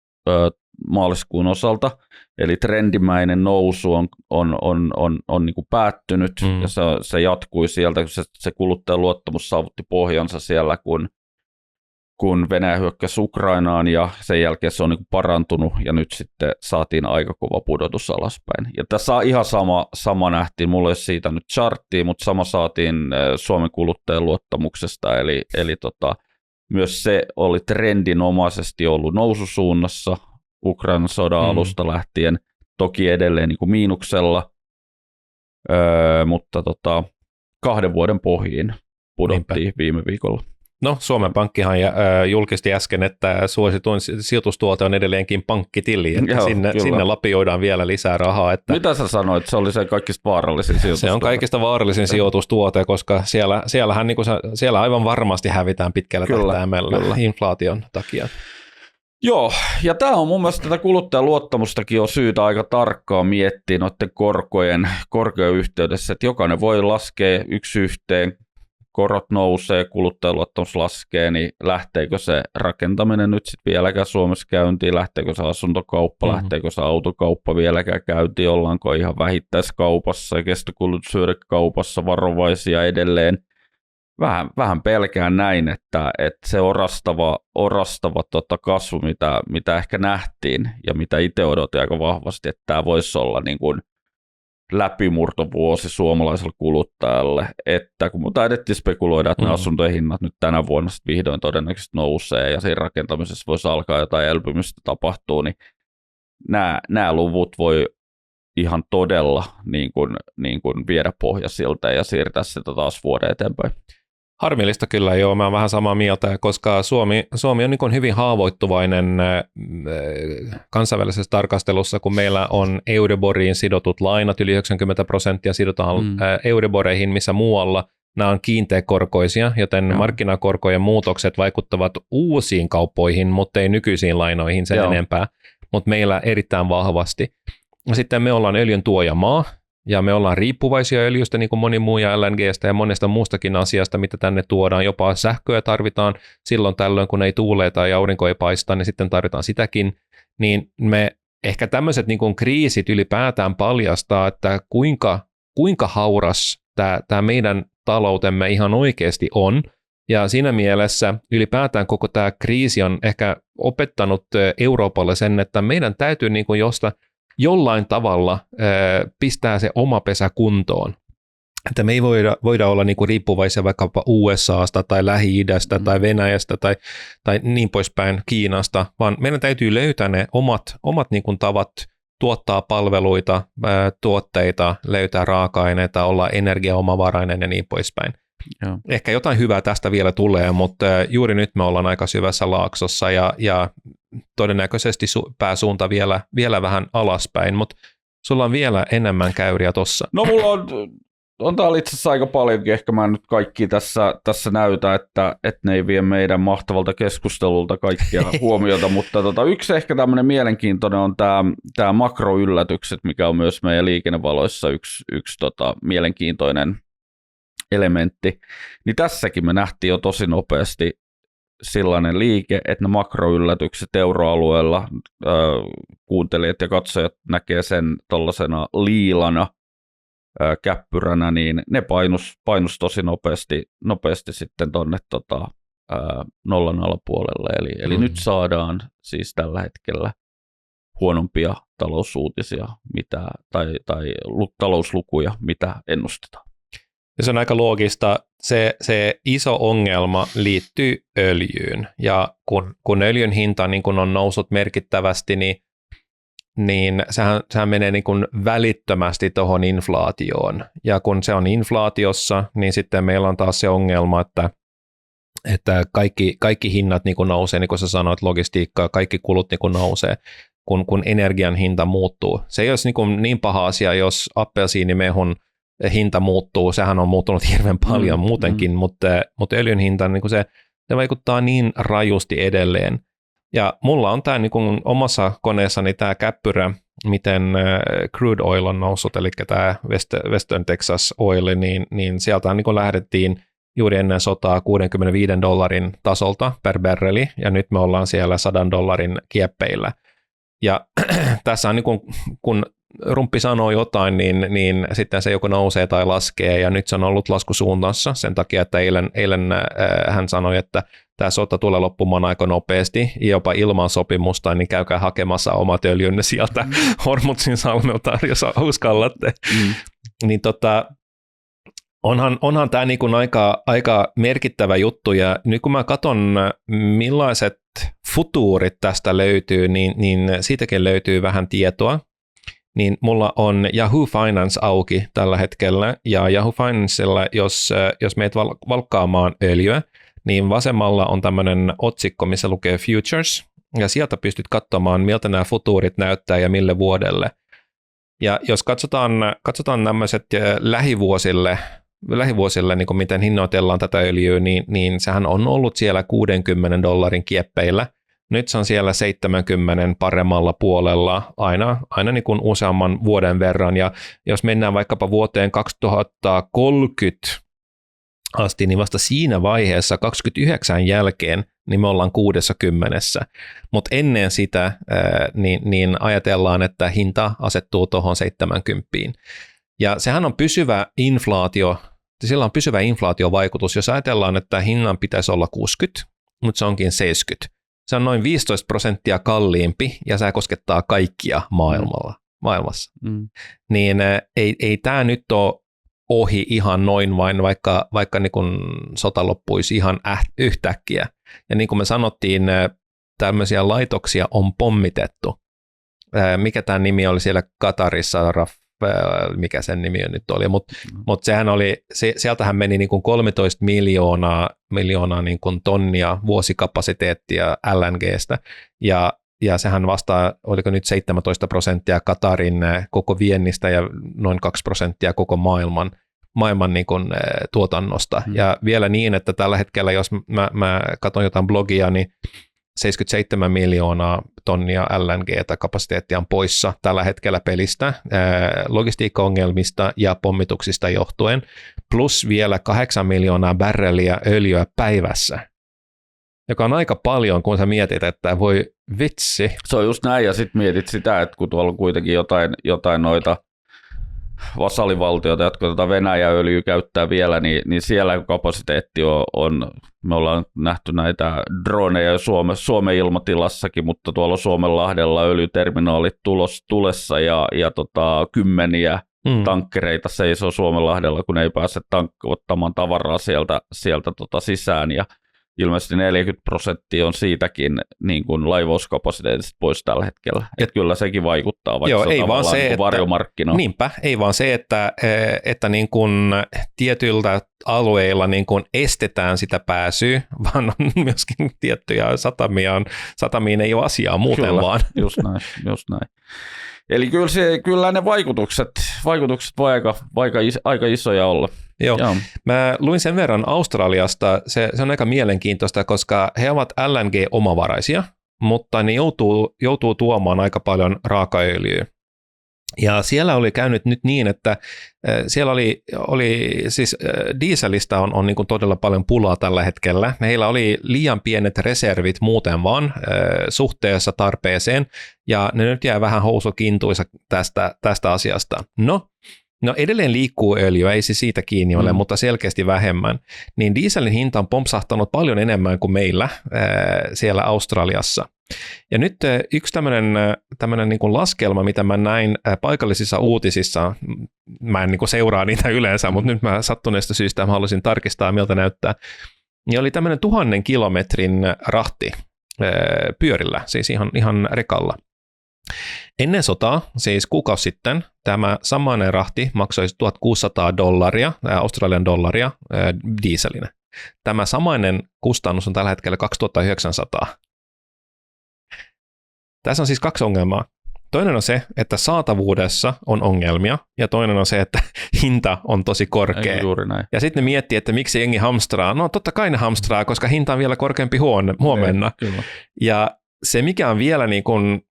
maaliskuun osalta, eli trendimäinen nousu on niin kuin päättynyt, ja se jatkui sieltä, kun se kuluttajan luottamus saavutti pohjansa siellä, kun Venäjä hyökkäsi Ukrainaan, ja sen jälkeen se on niin kuin parantunut, ja nyt sitten saatiin aika kova pudotus alaspäin. Ja tässä ihan sama nähtiin, mulla ei ole siitä nyt charttia, mutta sama saatiin Suomen kuluttajan luottamuksesta, eli myös se oli trendinomaisesti ollut noususuunnassa Ukrainan sodan alusta lähtien, toki edelleen niin kuin miinuksella, mutta 2 vuoden pohjiin pudottiin viime viikolla. No, Suomen Pankkihan julkisti äsken, että suosituin sijoitustuote on edelleenkin pankkitili, että sinne lapioidaan vielä lisää rahaa. Että mitä sä sanoit, se oli se kaikista vaarallisin sijoitustuote? Se on kaikista vaarallisin sijoitustuote, koska siellä aivan varmasti hävitään pitkällä tähtäimellä inflaation takia. Joo, ja tämä on mun mielestä tätä kuluttajan luottamustakin on syytä aika tarkkaan miettiä noiden korkojen yhteydessä, että jokainen voi laskea yksi yhteen, korot nousee, kuluttajaluottamus laskee, niin lähteekö se rakentaminen nyt sitten vieläkään Suomessa käyntiin, lähteekö se asuntokauppa, lähteekö se autokauppa vieläkään käyntiin, ollaanko ihan vähittäiskaupassa ja kestokulutushyödekaupassa varovaisia edelleen. Vähän pelkään näin, että se orastava kasvu, mitä ehkä nähtiin ja mitä itse odotin aika vahvasti, että tämä voisi olla niin kuin läpimurtovuosi suomalaiselle kuluttajalle, että kun me taidettiin spekuloida, että ne asuntojen hinnat nyt tänä vuonna vihdoin todennäköisesti nousee ja siinä rakentamisessa voisi alkaa jotain elpymistä tapahtuu, niin nämä luvut voi ihan todella niin kuin viedä pohjasilta ja siirtää sitä taas vuoden eteenpäin. Harmillista kyllä, joo. Mä oon vähän samaa mieltä, koska Suomi on niin kuin hyvin haavoittuvainen kansainvälisessä tarkastelussa, kun meillä on Euriboriin sidotut lainat, yli 90% sidotaan Euriboreihin, missä muualla nämä on kiinteäkorkoisia, joten markkinakorkojen muutokset vaikuttavat uusiin kauppoihin, mutta ei nykyisiin lainoihin sen enempää, mutta meillä erittäin vahvasti. Sitten me ollaan öljyn tuojamaa, ja me ollaan riippuvaisia öljystä, niin kuin moni muu ja LNGstä ja monesta muustakin asiasta, mitä tänne tuodaan. Jopa sähköä tarvitaan silloin tällöin, kun ei tuule tai aurinko ei paista, niin sitten tarvitaan sitäkin. Niin me ehkä tämmöiset niin kuin kriisit ylipäätään paljastaa, että kuinka hauras tämä meidän taloutemme ihan oikeasti on. Ja siinä mielessä ylipäätään koko tämä kriisi on ehkä opettanut Euroopalle sen, että meidän täytyy niin kuin jollain tavalla pistää se oma pesä kuntoon. Että me ei voida olla niinku riippuvaisia vaikkapa USAsta tai Lähi-idästä tai Venäjästä tai niin poispäin Kiinasta, vaan meidän täytyy löytää ne omat niinku tavat tuottaa palveluita, tuotteita, löytää raaka-aineita, olla energiaomavarainen ja niin poispäin. Joo. Ehkä jotain hyvää tästä vielä tulee, mutta juuri nyt me ollaan aika syvässä laaksossa ja todennäköisesti pääsuunta vielä vähän alaspäin, mutta sulla on vielä enemmän käyriä tossa. No mulla on täällä itse asiassa aika paljonkin, ehkä mä en nyt kaikki tässä näytä, että ne ei vie meidän mahtavalta keskustelulta kaikkia huomiota, mutta yksi ehkä tämmöinen mielenkiintoinen on tämä makroyllätykset, mikä on myös meidän liikennevaloissa yksi mielenkiintoinen elementti. Niin tässäkin me nähtiin jo tosi nopeasti sellainen liike, että ne makroyllätykset euroalueella, kuuntelijat ja katsojat näkee sen tollasena liilana, käppyränä, niin ne painus tosi nopeasti sitten tonne nollan alapuolelle. Eli nyt saadaan siis tällä hetkellä huonompia talousuutisia tai talouslukuja, mitä ennustetaan. Ja se on aika loogista. Se iso ongelma liittyy öljyyn. Ja kun öljyn hinta niin kun on noussut merkittävästi, niin sehän menee niin kuin välittömästi tuohon inflaatioon. Ja kun se on inflaatiossa, niin sitten meillä on taas se ongelma, että kaikki hinnat niin kuin nousee, niin kuin sä sanoit, logistiikkaa, kaikki kulut niin kuin nousee, kun energian hinta muuttuu. Se ei olisi niin paha asia, jos appelsiinimehun hinta muuttuu, sehän on muuttunut hirveän paljon muutenkin, mutta öljyn hinta, niin kuin se vaikuttaa niin rajusti edelleen. Ja mulla on tämä niin kuin omassa koneessani tämä käppyrä, miten crude oil on noussut, eli tämä Western Texas Oil, niin sieltä niin kuin lähdettiin juuri ennen sotaa $65 tasolta per barreli, ja nyt me ollaan siellä $100 kieppeillä. Ja tässä on niin kuin, kun rumppi sanoo jotain, niin sitten se joko nousee tai laskee, ja nyt se on ollut laskusuunnassa sen takia, että eilen hän sanoi, että tämä sota tulee loppumaan aika nopeasti, jopa ilman sopimusta, niin käykää hakemassa omat öljynne sieltä Hormuzin salmelta, jos uskallatte. Niin onhan tämä niin kuin aika merkittävä juttu, ja nyt kun mä katson, millaiset futuurit tästä löytyy, niin siitäkin löytyy vähän tietoa. Niin mulla on Yahoo Finance auki tällä hetkellä, ja Yahoo Financella, jos meet valkkaamaan öljyä, niin vasemmalla on tämmöinen otsikko, missä lukee Futures, ja sieltä pystyt katsomaan, miltä nämä futuurit näyttää ja mille vuodelle. Ja jos katsotaan tämmöiset lähivuosille niin kuin miten hinnoitellaan tätä öljyä, niin sehän on ollut siellä $60 kieppeillä. Nyt se on siellä 70 paremmalla puolella aina niin kuin useamman vuoden verran, ja jos mennään vaikkapa vuoteen 2030 asti, niin vasta siinä vaiheessa 29 jälkeen niin me ollaan 60, mutta ennen sitä niin ajatellaan, että hinta asettuu tuohon 70. Ja sehän on pysyvä inflaatio, sillä on pysyvä inflaatiovaikutus, jos ajatellaan, että hinnan pitäisi olla 60, mutta se onkin 70. Se on noin 15% kalliimpi, ja se koskettaa kaikkia maailmassa. Niin ei tämä nyt ole ohi ihan noin vain, vaikka niin kun sota loppuisi ihan yhtäkkiä. Ja niin kuin me sanottiin, tämmöisiä laitoksia on pommitettu. Mikä tämä nimi oli siellä Katarissa, mikä sen nimi nyt oli, mutta sehän oli, sieltähän meni niin kuin 13 miljoonaa niin kuin tonnia vuosikapasiteettia LNGstä, ja sehän vastaa, oliko nyt 17% Katarin koko viennistä ja noin 2% koko maailman niin kuin tuotannosta. Ja vielä niin, että tällä hetkellä, jos mä katson jotain blogia, niin 77 miljoonaa tonnia LNGtä kapasiteettia on poissa tällä hetkellä pelistä logistiikkaongelmista ja pommituksista johtuen, plus vielä 8 miljoonaa barrelia öljyä päivässä, joka on aika paljon, kun sä mietit, että voi vitsi. Se on just näin, ja sitten mietit sitä, että kun tuolla on kuitenkin jotain noita vasallivaltioita, jotka Venäjän öljyä käyttää vielä, niin siellä kapasiteetti on, me ollaan nähty näitä droneja Suomen ilmatilassakin, mutta tuolla Suomenlahdella öljyterminaalit tulessa ja kymmeniä tankkereita seisoo Suomenlahdella, kun ei pääse ottamaan tavaraa sieltä sisään, ja ilmeisesti 40% on siitäkin niin kuin laivauskapasiteetista pois tällä hetkellä. Kyllä sekin vaikuttaa, vaikka se on tavallaan se, niin varjomarkkina. Niinpä, ei vaan se, että niin kuin tietyiltä alueilla niin kuin estetään sitä pääsyä, vaan on myöskin tiettyjä satamiin ei ole asiaa muuten kyllä, vaan. Just näin. Eli kyllä ne vaikutukset voi aika isoja olla. Joo. Mä luin sen verran Australiasta, se on aika mielenkiintoista, koska he ovat LNG-omavaraisia, mutta ne joutuu tuomaan aika paljon raakaöljyä. Ja siellä oli käynyt nyt niin, että siellä oli siis dieselistä on niin kuin todella paljon pulaa tällä hetkellä. Heillä oli liian pienet reservit muuten vaan suhteessa tarpeeseen, ja ne nyt jää vähän housukintuisa tästä asiasta. No edelleen liikkuu öljyä, ei se siitä kiinni ole, mutta selkeästi vähemmän. Niin dieselin hinta on pompsahtanut paljon enemmän kuin meillä siellä Australiassa. Ja nyt yksi tämmöinen niin kuin laskelma, mitä mä näin paikallisissa uutisissa, mä en niin kuin seuraa niitä yleensä, mutta nyt mä sattuneesta syystä mä haluaisin tarkistaa, miltä näyttää, niin oli tämmöinen 1000 kilometrin rahti pyörillä, siis ihan rekalla. Ennen sotaa, siis kuukausi sitten, tämä samainen rahti maksoi $1,600, Australian dollaria dieselinä. Tämä samainen kustannus on tällä hetkellä 2,900. Tässä on siis kaksi ongelmaa. Toinen on se, että saatavuudessa on ongelmia, ja toinen on se, että hinta on tosi korkea. Juuri näin. Ja sitten ne miettii, että miksi jengi hamstraa. No totta kai ne hamstraa, koska hinta on vielä korkeampi huomenna. Ja se, mikä on vielä niin kuin,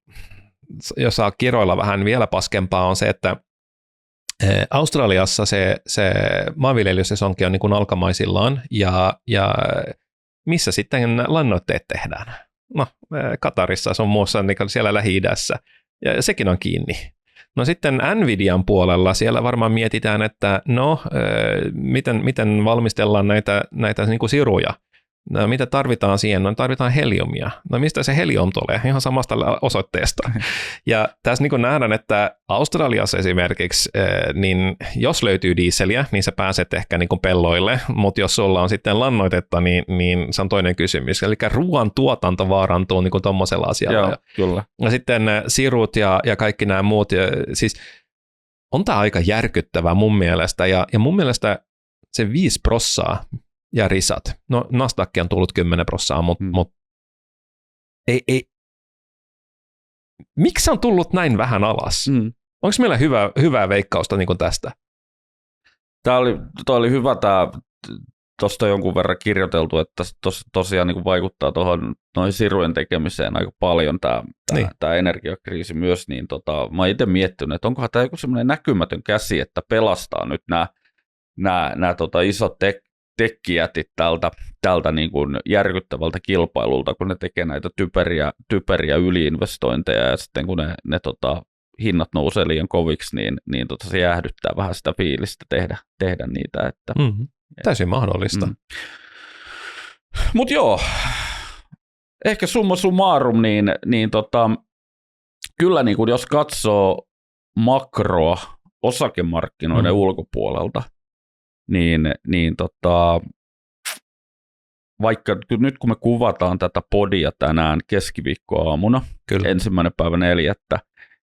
jos saa kiroilla vähän vielä paskempaa, on se, että Australiassa se maanviljelysesonki on niin kuin alkamaisillaan, ja missä sitten lannoitteet tehdään? No, Katarissa, se on muussa niin siellä Lähi-idässä, ja sekin on kiinni. No sitten Nvidian puolella siellä varmaan mietitään, että miten valmistellaan näitä niin kuin siruja. No, mitä tarvitaan siihen? No, tarvitaan heliumia. No mistä se helium tulee? Ihan samasta osoitteesta. Ja tässä niin kuin nähdään, että Australiassa esimerkiksi, niin jos löytyy dieseliä, niin sä pääset ehkä niin kuin pelloille, mutta jos sulla on sitten lannoitetta, niin se on toinen kysymys. Eli ruoan tuotanto vaarantuu niin kuin tommosella asialla. Joo, kyllä. Ja sitten sirut ja kaikki nämä muut, siis on tämä aika järkyttävää mun mielestä, ja mun mielestä se 5% ja risat. No Nasdaq on tullut 10%, mutta ei. Miksi on tullut näin vähän alas? Onko meillä hyvää veikkausta niin kuin tästä? Tämä oli hyvä, tuosta jonkun verran kirjoiteltu, että tosiaan niin kuin vaikuttaa tuohon noin sirujen tekemiseen aika paljon tämä energiakriisi myös. Niin mä oon itse miettinyt, että onkohan tämä joku semmoinen näkymätön käsi, että pelastaa nyt nämä isot tekkijätit tältä niin kuin järkyttävältä kilpailulta, kun ne tekee näitä typeriä yliinvestointeja, ja sitten kun ne hinnat nousee liian koviksi, niin se jäähdyttää vähän sitä fiilistä tehdä niitä. Että, täysin mahdollista. Mutta joo, ehkä summa summarum, niin kyllä niin kuin jos katsoo makroa osakemarkkinoiden ulkopuolelta, niin vaikka nyt kun me kuvataan tätä podia tänään keskiviikkoaamuna, 1.4.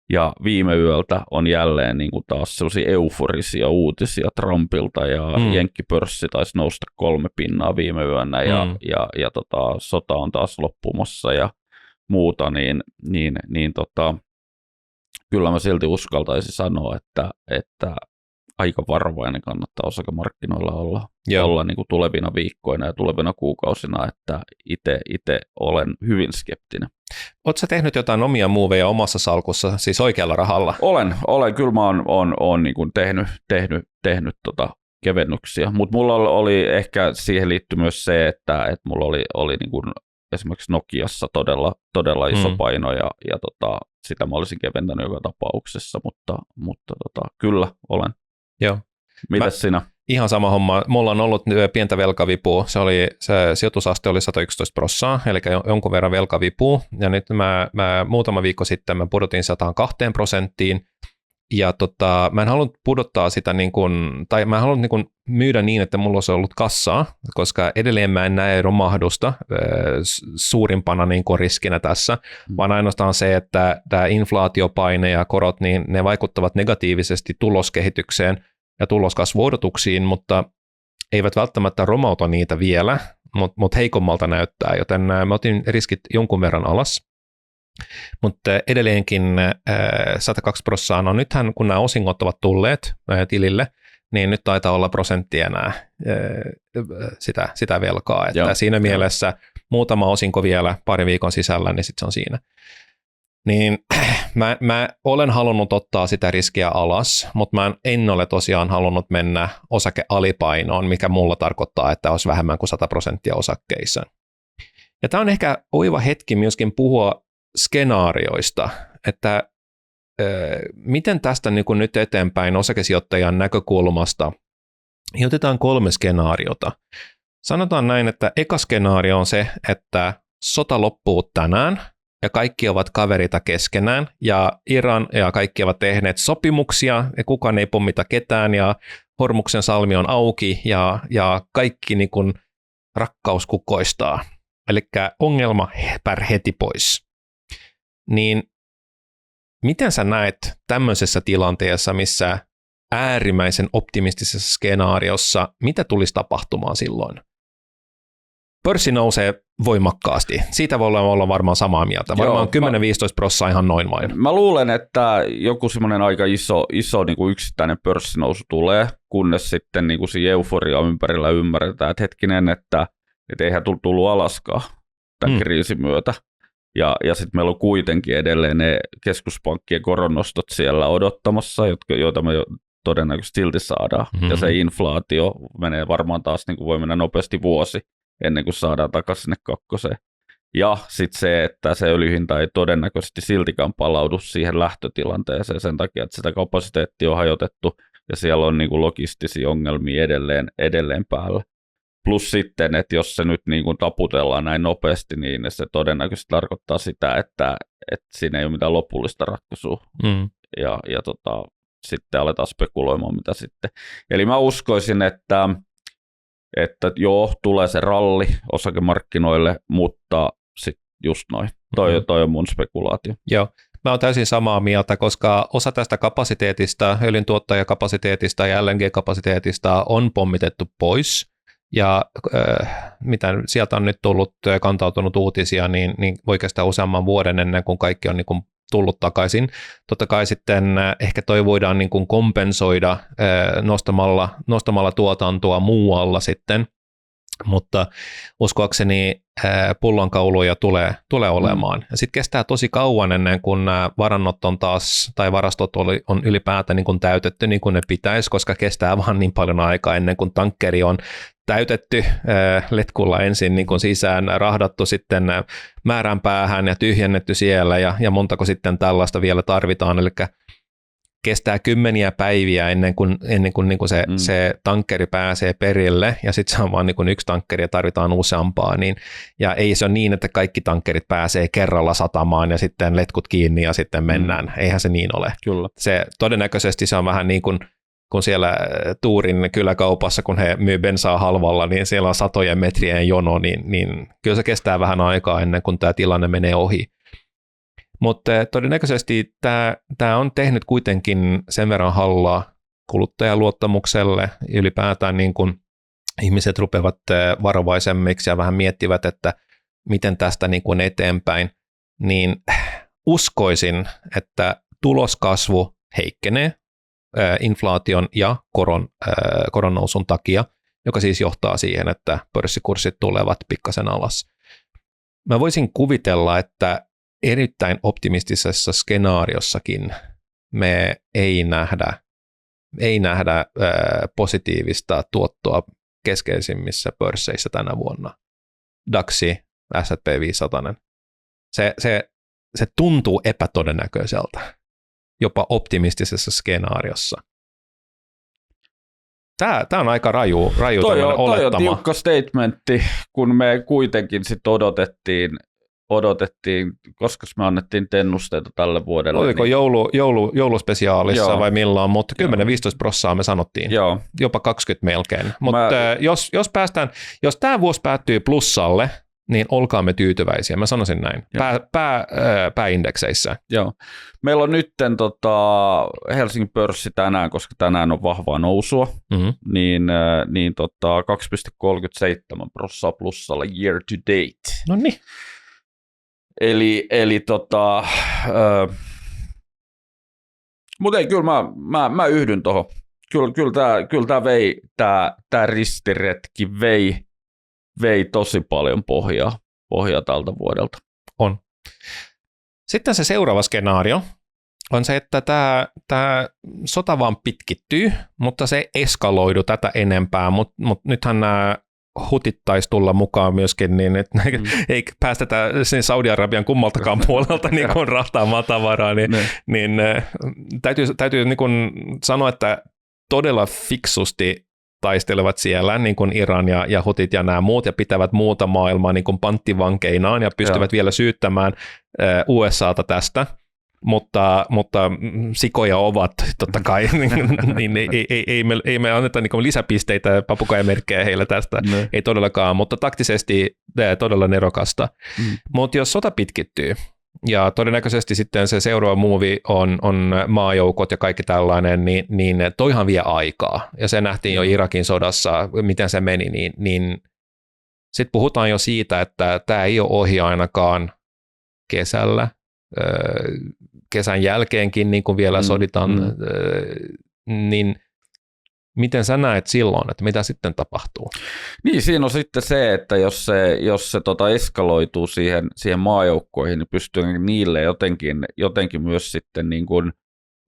ja viime yöltä on jälleen niin kuin taas sellaisia euforisia uutisia Trumpilta, ja jenkkipörssi taisi nousta 3 pinnaa viime yönä, ja sota on taas loppumassa ja muuta, niin kyllä mä silti uskaltaisin sanoa, että aika varovainen kannattaa osakemarkkinoilla olla niin kuin tulevina viikkoina ja tulevina kuukausina, että itse olen hyvin skeptinen. Oletko sä tehnyt jotain omia muuveja omassa salkussa, siis oikealla rahalla? Olen. Kyllä mä oon niin kuin tehnyt kevennyksiä, mutta mulla oli ehkä siihen liittyy myös se, että mulla oli niin kuin esimerkiksi Nokiassa todella iso paino, ja sitä mä olisin keventänyt joka tapauksessa, mutta kyllä olen Joo. Mitäs sinä? Ihan sama homma. Mulla on ollut pientä velkavipua. Se sijoitusaste oli 111%, eli jonkun verran velkavipua. Ja nyt mä muutama viikko sitten mä pudotin 102%. Ja mä en halunnut pudottaa sitä, tai mä en halunnut myydä niin, että mulla olisi ollut kassaa, koska edelleen mä en näe romahdusta suurimpana riskinä tässä, vaan ainoastaan se, että tämä inflaatiopaine ja korot, niin ne vaikuttavat negatiivisesti tuloskehitykseen ja tuloskasvuodotuksiin, mutta eivät välttämättä romauta niitä vielä, mutta heikommalta näyttää, joten mä otin riskit jonkun verran alas. Mutta edelleenkin 102%, no nythän kun nämä osingot ovat tulleet tilille, niin nyt taitaa olla prosenttia enää sitä velkaa. Että siinä mielessä muutama osinko vielä parin viikon sisällä, niin sitten se on siinä. Niin mä olen halunnut ottaa sitä riskiä alas, mutta mä en ole tosiaan halunnut mennä osakealipainoon, mikä mulla tarkoittaa, että olisi vähemmän kuin 100% osakkeissa. Ja tämä on ehkä oiva hetki myöskin puhua skenaarioista, että miten tästä niin kuin nyt eteenpäin osakesijoittajan näkökulmasta, otetaan 3 skenaariota. Sanotaan näin, että eka skenaario on se, että sota loppuu tänään ja kaikki ovat kaverita keskenään ja Iran ja kaikki ovat tehneet sopimuksia ja kukaan ei pommita ketään ja Hormuksen salmi on auki ja kaikki niin kuin rakkaus kukoistaa. Eli ongelma heti pois. Niin miten sä näet tämmöisessä tilanteessa, missä äärimmäisen optimistisessa skenaariossa, mitä tulisi tapahtumaan silloin? Pörssi nousee voimakkaasti. Siitä voi olla varmaan samaa mieltä. Varmaan 10-15% ihan noin vain. Mä luulen, että joku semmoinen aika iso niin kuin yksittäinen pörssinousu tulee, kunnes sitten niin kuin siinä euforia ympärillä ymmärretään, että hetkinen, että eihän tullut alaskaan tämän kriisin myötä. Ja sitten meillä on kuitenkin edelleen ne keskuspankkien koronnostot siellä odottamassa, joita me todennäköisesti silti saadaan. Ja se inflaatio menee varmaan taas, niin kuin voi mennä nopeasti vuosi, ennen kuin saadaan takaisin sinne 2. Ja sitten se, että se öljyhinta ei todennäköisesti siltikään palaudu siihen lähtötilanteeseen sen takia, että sitä kapasiteettia on hajotettu ja siellä on niin kuin logistisia ongelmia edelleen päällä. Plus sitten, että jos se nyt niin kuin taputellaan näin nopeasti, niin se todennäköisesti tarkoittaa sitä, että siinä ei ole mitään lopullista ratkaisua. Ja sitten aletaan spekuloimaan mitä sitten. Eli mä uskoisin, että joo, tulee se ralli osakemarkkinoille, mutta sitten just noin. Toi on mun spekulaatio. Joo. Mä oon täysin samaa mieltä, koska osa tästä kapasiteetista, öljyntuottajakapasiteetista ja LNG-kapasiteetista on pommitettu pois. Ja mitä sieltä on nyt tullut kantautunut uutisia, niin voi kestää useamman vuoden ennen kuin kaikki on niin kuin tullut takaisin. Totta kai sitten ehkä toi voidaan niin kuin kompensoida nostamalla tuotantoa muualla sitten, mutta uskoakseni pullonkauluja tulee olemaan. Ja sitten kestää tosi kauan ennen kuin nämä varannot on taas, tai varastot on ylipäätään niin kuin täytetty niin kuin ne pitäisi, koska kestää vaan niin paljon aikaa ennen kuin tankkeri on täytetty letkulla ensin niin kuin sisään, rahdattu sitten määränpäähän ja tyhjennetty siellä ja montako sitten tällaista vielä tarvitaan, eli kestää kymmeniä päiviä ennen kuin se tankkeri pääsee perille ja sitten se on vaan niin kuin yksi tankkeri ja tarvitaan useampaa, ja ei se ole niin, että kaikki tankkerit pääsee kerralla satamaan ja sitten letkut kiinni ja sitten mennään, eihän se niin ole. Kyllä. Se todennäköisesti se on vähän niin kuin kun siellä Tuurin kyläkaupassa, kun he myy bensaa halvalla, niin siellä on satojen metrien jono, niin kyllä se kestää vähän aikaa ennen kuin tämä tilanne menee ohi. Mutta todennäköisesti tämä on tehnyt kuitenkin sen verran hallaa kuluttajaluottamukselle. Ylipäätään niin kun ihmiset rupeavat varovaisemmiksi ja vähän miettivät, että miten tästä niin kun eteenpäin, niin uskoisin, että tuloskasvu heikkenee inflaation ja koron nousun takia, joka siis johtaa siihen, että pörssikurssit tulevat pikkasen alas. Mä voisin kuvitella, että erittäin optimistisessa skenaariossakin me ei nähdä positiivista tuottoa keskeisimmissä pörsseissä tänä vuonna. DAXi, S&P 500. Se tuntuu epätodennäköiseltä, jopa optimistisessa skenaariossa. Tämä on aika raju Toi olettama. on tiukka statementti, kun me kuitenkin sit odotettiin, koska me annettiin tennusteita tälle vuodelle. Oliko niin... jouluspesiaalissa vai milloin, mutta 10-15% me sanottiin. Joo. Jopa 20 melkein. Mutta jos tämä vuosi päättyy plussalle, niin olkaamme tyytyväisiä. Mä sanoisin näin. Pääindekseissä. Joo. Meillä on nyt Helsingin pörssi tänään, koska tänään on vahvaa nousua, niin 2,37% plussalla year to date. No niin. Eli mutta ei, kyllä mä yhdyn tuohon. Kyllä tämä ristiretki vei tosi paljon pohjaa tältä vuodelta. On. Sitten se seuraava skenaario on se, että tämä sota vaan pitkittyy, mutta se ei eskaloidu tätä enempää, mutta nythän nämä hutit taisi tulla mukaan myöskin, niin että ei päästetä sen Saudi-Arabian kummaltakaan puolelta niin kuin rahtaamaan tavaraa, niin täytyy niin kuin sanoa, että todella fiksusti taistelevat siellä, niin kuin Iran ja hutit ja nämä muut, ja pitävät muuta maailmaa niin kuin panttivankeinaan, ja pystyvät vielä syyttämään USAta tästä, mutta sikoja ovat totta kai, niin ei me anneta niin kuin lisäpisteitä ja papukaijamerkkejä heille tästä, ei todellakaan, mutta taktisesti todella nerokasta. Mutta jos sota pitkittyy, ja todennäköisesti sitten se seuraava muuvi on maajoukot ja kaikki tällainen, niin toihan vie aikaa. Ja se nähtiin jo Irakin sodassa, miten se meni, niin sitten puhutaan jo siitä, että tämä ei ole ohi ainakaan kesällä. Kesän jälkeenkin, niin kuin vielä soditaan, niin miten sä näet silloin, että mitä sitten tapahtuu? Niin, siinä on sitten se, että jos se eskaloituu siihen maajoukkoihin, niin pystyy niille jotenkin myös sitten niin kuin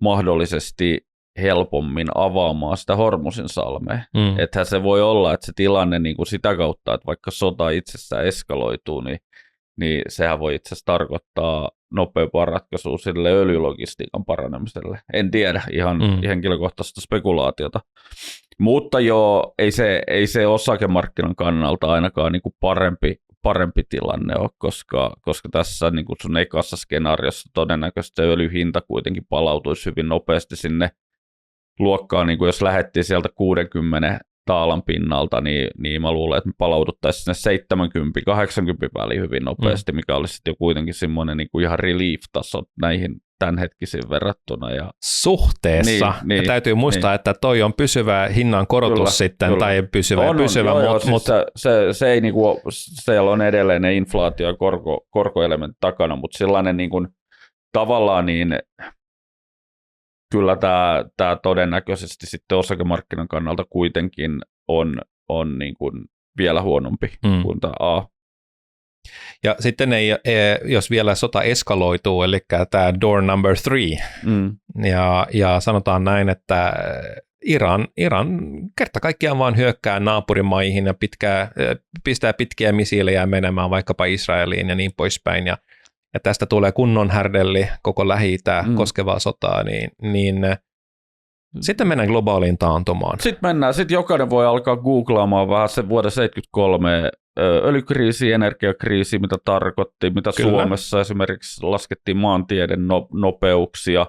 mahdollisesti helpommin avaamaan sitä Hormusin salmea. Ethän se voi olla, että se tilanne niin kuin sitä kautta, että vaikka sota itsessään eskaloituu, niin sehän voi itse asiassa tarkoittaa nopeampaa ratkaisua sille öljylogistiikan paranemiselle. En tiedä, ihan henkilökohtaista spekulaatiota. Mutta joo, ei se osakemarkkinan kannalta ainakaan niin kuin parempi tilanne ole, koska tässä niin kuin sun ekassa skenaariossa todennäköisesti se öljyhinta kuitenkin palautuisi hyvin nopeasti sinne luokkaan, niin kuin jos lähdettiin sieltä 60 taalan pinnalta, niin mä luulen, että me palauduttaisiin sinne 70-80 väliin hyvin nopeasti, mikä olisi sitten jo kuitenkin semmoinen niin kuin ihan relief-taso näihin tämänhetkisiin verrattuna. Ja suhteessa. Niin, ja täytyy muistaa, että toi on pysyvä hinnan korotus kyllä. Tai pysyvä. Mutta se ei niinku, siellä on edelleen ne inflaatio- ja korkoelementti takana, mutta sellainen niin kuin, tavallaan niin kyllä tämä todennäköisesti sitten osakemarkkinan kannalta kuitenkin on niin kuin vielä huonompi kuin tämä A. Ja sitten jos vielä sota eskaloituu, eli tämä door number 3, ja sanotaan näin, että Iran kerta kaikkiaan vaan hyökkää naapurimaihin ja pistää pitkiä misiilejä menemään vaikkapa Israeliin ja niin poispäin, ja tästä tulee kunnon härdelli koko Lähi-Itää koskevaa sotaa, niin sitten mennään globaaliin taantumaan. Sitten jokainen voi alkaa googlaamaan vähän sen vuoden 1973 öljykriisi, energiakriisi, mitä tarkoitti, mitä kyllä. Suomessa esimerkiksi laskettiin maantieden nopeuksia.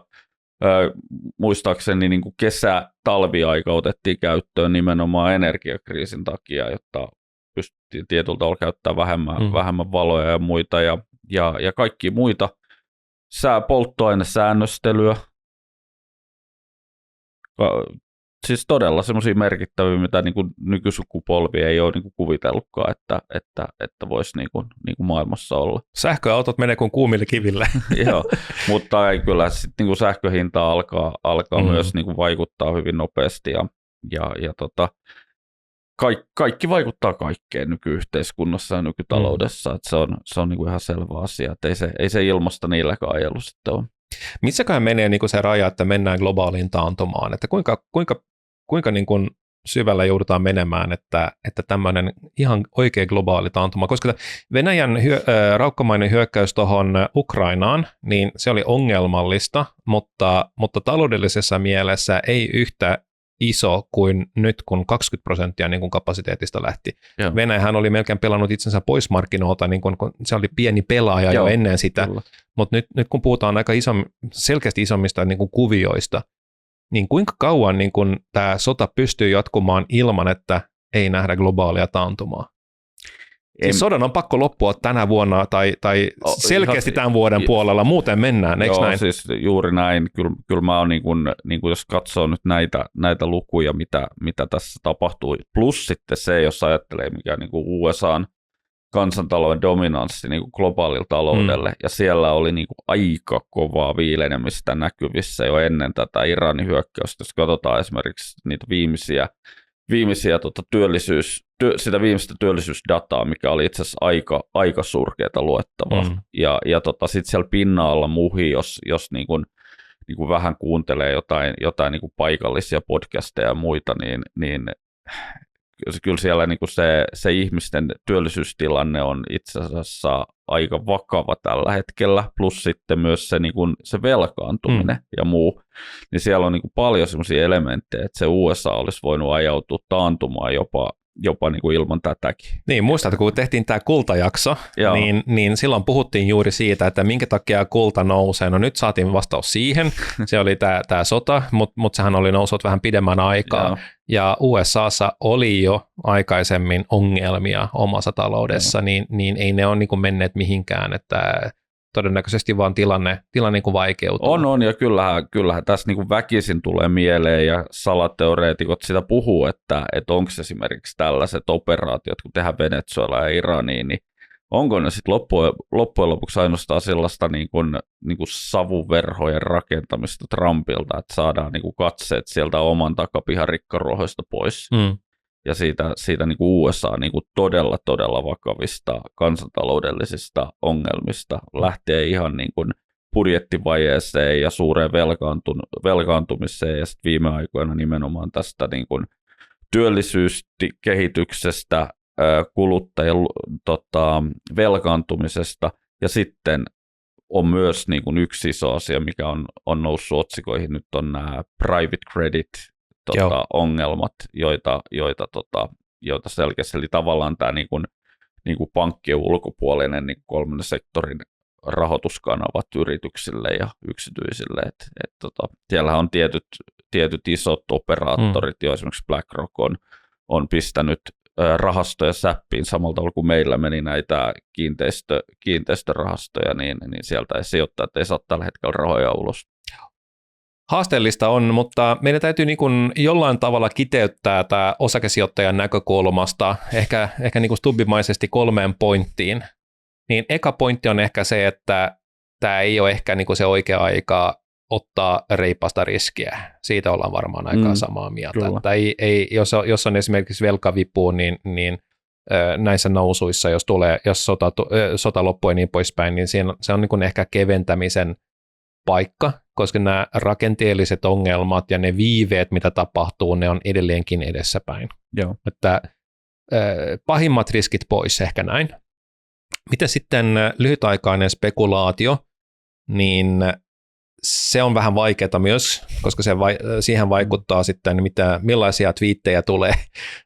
Muistaakseni niin kuin kesä-talviaika otettiin käyttöön nimenomaan energiakriisin takia, jotta pystyttiin tietyllä tavalla käyttämään vähemmän valoja ja muita ja kaikki muita polttoainesäännöstelyä. Siis todella semmoisia merkittäviä, mitä niin kuin nykysukupolvi ei ole niin kuin kuvitellutkaan, että voisi niin kuin maailmassa olla. Sähköautot menee kuin kuumille kiville. Joo, mutta kyllä sitten niin kuin sähköhinta alkaa myös niin kuin vaikuttaa hyvin nopeasti ja kaikki vaikuttaa kaikkeen nykyyhteiskunnassa ja nykytaloudessa, että se on niin kuin ihan selvä asia, että ei se ilmasta niilläkään ajelu sitten ole. Missäköhän menee niin kuin se raja, että mennään globaaliin taantumaan, että kuinka niin kuin syvällä joudutaan menemään, että tämmöinen ihan oikea globaali taantuma, koska Venäjän raukkamainen hyökkäys tuohon Ukrainaan, niin se oli ongelmallista, mutta taloudellisessa mielessä ei yhtä iso kuin nyt, kun 20% niin kuin kapasiteetista lähti. Joo. Venäjähän oli melkein pelannut itsensä pois markkinoilta, niin kun se oli pieni pelaaja jo ennen sitä, mutta nyt kun puhutaan aika selkeästi isommista niin kuin kuvioista, niin kuinka kauan niin kuin tämä sota pystyy jatkumaan ilman, että ei nähdä globaalia taantumaa? Siis sodan on pakko loppua tänä vuonna tai selkeästi tämän vuoden puolella, muuten mennään, eikö näin? Siis juuri näin. Kyllä mä oon, niin kun jos katsoo nyt näitä lukuja, mitä tässä tapahtuu, plus sitten se, jos ajattelee, mikä niin kuin USAn kansantalouden dominanssi niin kuin globaalilla taloudelle, ja siellä oli niin kuin aika kovaa viilenemistä näkyvissä jo ennen tätä Iranin hyökkäystä, jos katsotaan esimerkiksi niitä viimeisiä sitä viimeistä työllisyysdataa, mikä oli itse asiassa aika surkeata luettavaa. Ja sitten siellä pinna-alla muhi, jos niin kuin vähän kuuntelee jotain niin kuin paikallisia podcasteja ja muita, niin kyllä siellä niin kuin se ihmisten työllisyystilanne on itse asiassa aika vakava tällä hetkellä, plus sitten myös se, niin kuin se velkaantuminen ja muu, niin siellä on niin kuin paljon sellaisia elementtejä, että se USA olisi voinut ajautua taantumaan jopa niin kuin ilman tätäkin. Niin, muistatko, kun tehtiin tämä kultajakso, niin silloin puhuttiin juuri siitä, että minkä takia kulta nousee. No nyt saatiin vastaus siihen, se oli tämä sota, mutta sehän oli noussut vähän pidemmän aikaa. Ja USAssa oli jo aikaisemmin ongelmia omassa taloudessa, niin ei ne ole niin kuin menneet mihinkään, että todennäköisesti vaan tilanne niin kuin vaikeutuu. On, ja kyllähän tässä niin kuin väkisin tulee mieleen, ja salateoreetikot sitä puhuu, että onko esimerkiksi tällaiset operaatiot, kun tehdään Venezuela ja Iraniin, niin onko ne sitten loppujen lopuksi ainoastaan sellaista niin kuin savuverhojen rakentamista Trumpilta, että saadaan niin kuin katseet sieltä oman takapihan rikkaruohoista pois. Ja siitä niin kuin USA niin kuin todella vakavista kansantaloudellisista ongelmista lähtee ihan niin kuin budjettivajeeseen ja suureen velkaantumiseen ja sitten viime aikoina nimenomaan tästä niin kuin työllisyyskehityksestä, kuluttajien velkaantumisesta ja sitten on myös niin kuin yksi iso asia, mikä on noussut otsikoihin nyt on nämä private credit ongelmat, joita selkeästi, eli tavallaan tämä niin kuin pankkien ulkopuolinen niin kolmannen sektorin rahoituskanavat yrityksille ja yksityisille. Siellähän on tietyt isot operaattorit, jo esimerkiksi BlackRock on pistänyt rahastoja säppiin samalla tavalla kuin meillä meni näitä kiinteistörahastoja, niin sieltä sijoittajat ei saa tällä hetkellä rahoja ulos. Haasteellista on, mutta meidän täytyy niin kuin jollain tavalla kiteyttää tämä osakesijoittajan näkökulmasta, ehkä niin kuin stubbimaisesti 3 pointtiin. Niin eka pointti on ehkä se, että tämä ei ole ehkä niin kuin se oikea aika ottaa reipasta riskiä. Siitä ollaan varmaan aika samaa mieltä. Että jos on esimerkiksi velkavipu, niin näissä nousuissa, jos sota loppuu ja niin poispäin, niin se on niin kuin ehkä keventämisen paikka, koska nämä rakenteelliset ongelmat ja ne viiveet, mitä tapahtuu, ne on edelleenkin edessäpäin. Joo. Että pahimmat riskit pois, ehkä näin. Miten sitten lyhytaikainen spekulaatio, niin se on vähän vaikeaa myös, koska siihen vaikuttaa sitten, millaisia twiittejä tulee,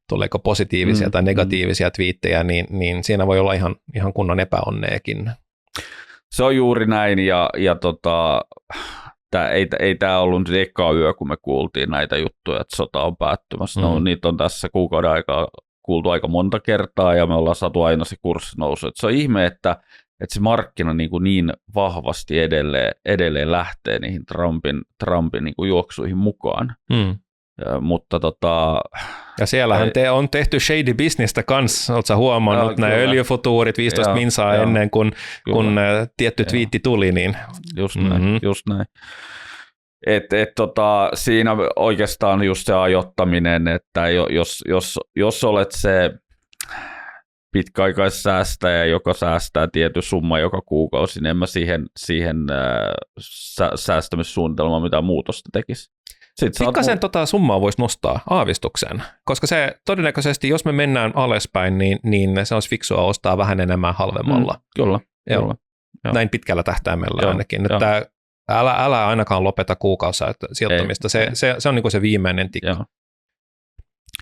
tuleeko positiivisia tai negatiivisia twiittejä, niin siinä voi olla ihan kunnon epäonneekin. Se on juuri näin, ja ei tämä ollut nyt eka yö, kun me kuultiin näitä juttuja, että sota on päättymässä. No, niitä on tässä kuukauden aikaa kuultu aika monta kertaa, ja me ollaan saatu aina se kurssi nousu. Se on ihme, että se markkina niin vahvasti edelleen lähtee niihin Trumpin niin kuin juoksuihin mukaan. Mutta ja siellähän on tehty shady businessta kanssa, oletko huomannut, nämä öljyfutuurit 15 minsaa ennen kuin tietty twiitti tuli. Niin. Just näin. Siinä oikeastaan just se ajoittaminen, että jos olet se pitkäaikaissäästäjä, joka säästää tietyn summa joka kuukausi, niin en mä siihen säästämissuunnitelmaan mitään muutosta tekisi. Pikkasen summaa voisi nostaa aavistukseen, koska se todennäköisesti, jos me mennään alaspäin, niin se olisi fiksua ostaa vähän enemmän halvemmalla. Kyllä. Näin pitkällä tähtäimellä ainakin. Että älä ainakaan lopeta kuukausisijoittamista. Se on niin kuin se viimeinen tikku.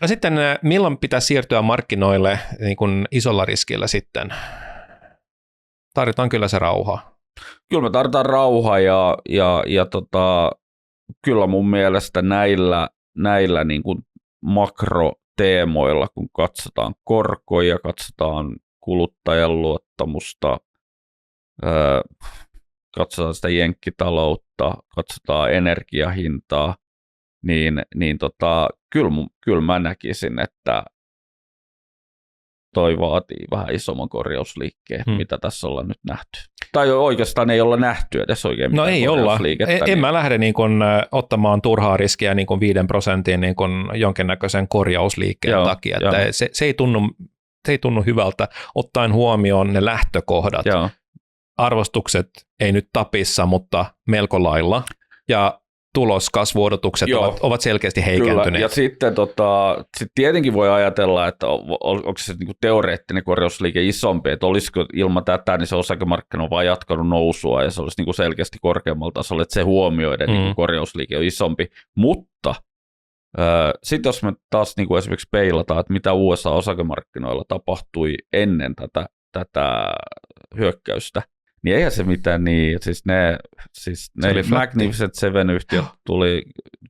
Ja sitten milloin pitää siirtyä markkinoille niin kuin isolla riskillä sitten? Tarvitaan kyllä se rauha. Kyllä me tarvitaan rauha ja kyllä mun mielestä näillä niin kuin makroteemoilla, kun katsotaan korkoja, katsotaan kuluttajan luottamusta, katsotaan sitä jenkkitaloutta, katsotaan energiahintaa, niin kyllä mä näkisin, että toi vaatii vähän isomman korjausliikkeen, mitä tässä ollaan nyt nähty. Tai oikeastaan ei olla nähty edes oikein mitään korjausliikettä. En mä lähde niin kun ottamaan turhaa riskiä niin kun 5% niin kun jonkinnäköisen korjausliikkeen takia. Että se ei tunnu hyvältä ottaen huomioon ne lähtökohdat. Joo. Arvostukset ei nyt tapissa, mutta melko lailla. Ja tuloskasvuodotukset ovat selkeästi heikentyneet. Kyllä, ja sitten sit tietenkin voi ajatella, että onko se niinku teoreettinen korjausliike isompi, että olisiko ilman tätä, niin se osakemarkkina on vaan jatkanut nousua ja se olisi niinku selkeästi korkeammalla tasolla, että se huomioiden niinku korjausliike on isompi. Mutta sitten jos me taas niinku esimerkiksi peilataan, että mitä USA-osakemarkkinoilla tapahtui ennen tätä hyökkäystä, niin eihän se mitään niin. Siis ne Magnificent Seven-yhtiöt tuli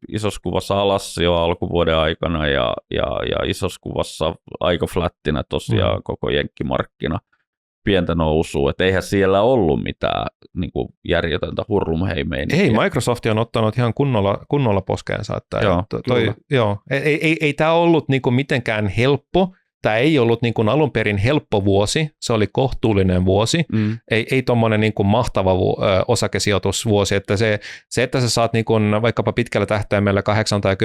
isossa kuvassa alas jo alkuvuoden aikana ja isossa kuvassa aika flättinä tosiaan koko jenkkimarkkina pientä nousua. Et eihän siellä ollut mitään niin kuin järjetöntä hurlumheimeininkiä. Ei, Microsoft on ottanut ihan kunnolla poskeensa. Ei tämä ollut niin kuin mitenkään helppo. Tämä ei ollut niin kuin alun perin helppo vuosi, se oli kohtuullinen vuosi, ei tuommoinen niin kuin mahtava osakesijoitusvuosi, että että sä saat niin kuin vaikkapa pitkällä tähtäimellä 8 tai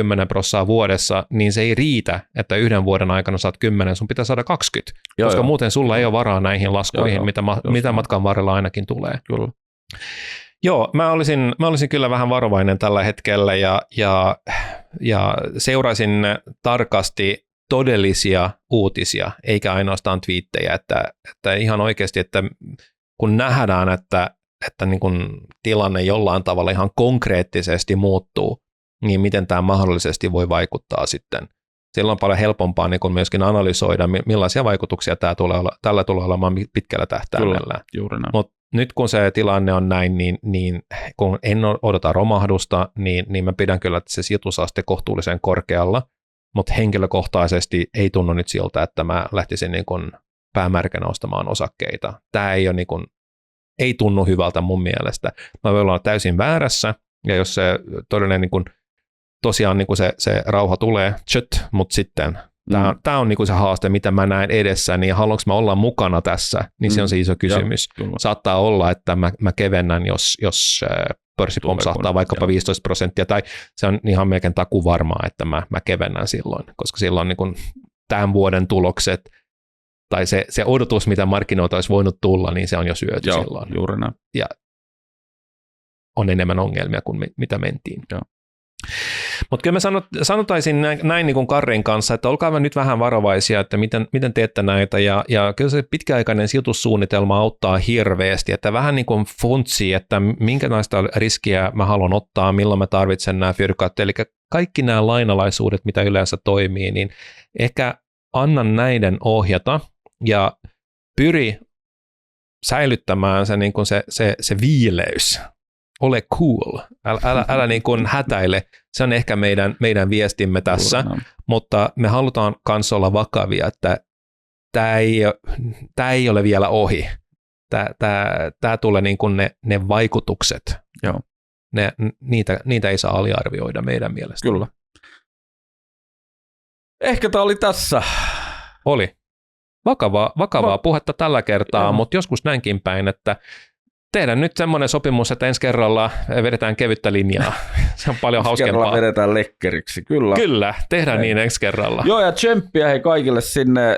10% vuodessa, niin se ei riitä, että yhden vuoden aikana saat 10, sun pitää saada 20, koska muuten sulla ei ole varaa näihin laskuihin, mitä matkan varrella ainakin tulee. Kyllä. Joo, mä olisin kyllä vähän varovainen tällä hetkellä ja seuraisin tarkasti todellisia uutisia, eikä ainoastaan twiittejä, että ihan oikeasti, että kun nähdään, että niin kun tilanne jollain tavalla ihan konkreettisesti muuttuu, niin miten tämä mahdollisesti voi vaikuttaa sitten. Silloin on paljon helpompaa niin kun myöskin analysoida, millaisia vaikutuksia tällä tulee olemaan pitkällä tähtäimellä. Mutta nyt kun se tilanne on näin, niin kun en odota romahdusta, niin mä pidän kyllä se sijoitusaste kohtuullisen korkealla, mutta henkilökohtaisesti ei tunnu nyt siltä, että mä lähtisin niin kuin päämärkänä ostamaan osakkeita. Tämä ei ole niin kuin, ei tunnu hyvältä mun mielestä. Mä voin olla täysin väärässä, ja jos se todellinen niin kuin, tosiaan niin kuin se rauha tulee, mutta sitten tämä on niin kuin se haaste, mitä mä näen edessä, niin haluanko mä olla mukana tässä, niin se on se iso kysymys. Saattaa olla, että mä kevennän, jos pörssi pompsahtaa vaikkapa 15%, tai se on ihan melkein takuvarmaa, että mä kevennän silloin, koska silloin niin kun tämän vuoden tulokset, tai se odotus, mitä markkinoilta olisi voinut tulla, niin se on jo syöty silloin. Juuri näin. Ja on enemmän ongelmia kuin mitä mentiin. Mutta kyllä mä sanotaisin näin niin kuin Karrin kanssa, että olkaa nyt vähän varovaisia, että miten teette näitä, ja kyllä se pitkäaikainen sijoitussuunnitelma auttaa hirveästi, että vähän niin kuin funtsii, että minkälaista riskiä mä haluan ottaa, milloin mä tarvitsen nämä fyrkat, eli kaikki nämä lainalaisuudet, mitä yleensä toimii, niin ehkä annan näiden ohjata, ja pyri säilyttämään se, niin kuin se viileys. Ole cool, älä niin kuin hätäile, se on ehkä meidän viestimme tässä, mutta me halutaan kanssa olla vakavia, että tämä ei ole vielä ohi, tämä tulee niin kuin ne vaikutukset, niitä ei saa aliarvioida meidän mielestä. Kyllä. Ehkä tämä oli tässä. Oli. Vakavaa puhetta tällä kertaa, mutta joskus näinkin päin, että tehdään nyt semmoinen sopimus, että ensi kerralla vedetään kevyttä linjaa. Se on paljon hauskempaa. Ensi kerralla vedetään lekkeriksi, kyllä. Kyllä, tehdään niin ensi kerralla. Joo, ja tsemppiä hei kaikille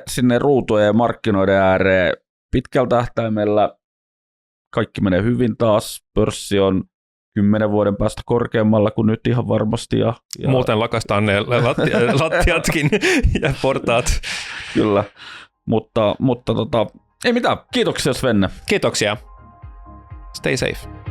sinne ruutujen ja markkinoiden ääreen. Pitkällä tähtäimellä kaikki menee hyvin taas. Pörssi on 10 vuoden päästä korkeammalla kuin nyt ihan varmasti. Ja muuten lakastaan ne lattiatkin ja portaat. Kyllä, mutta ei mitään. Kiitoksia Svenne. Kiitoksia. Stay safe.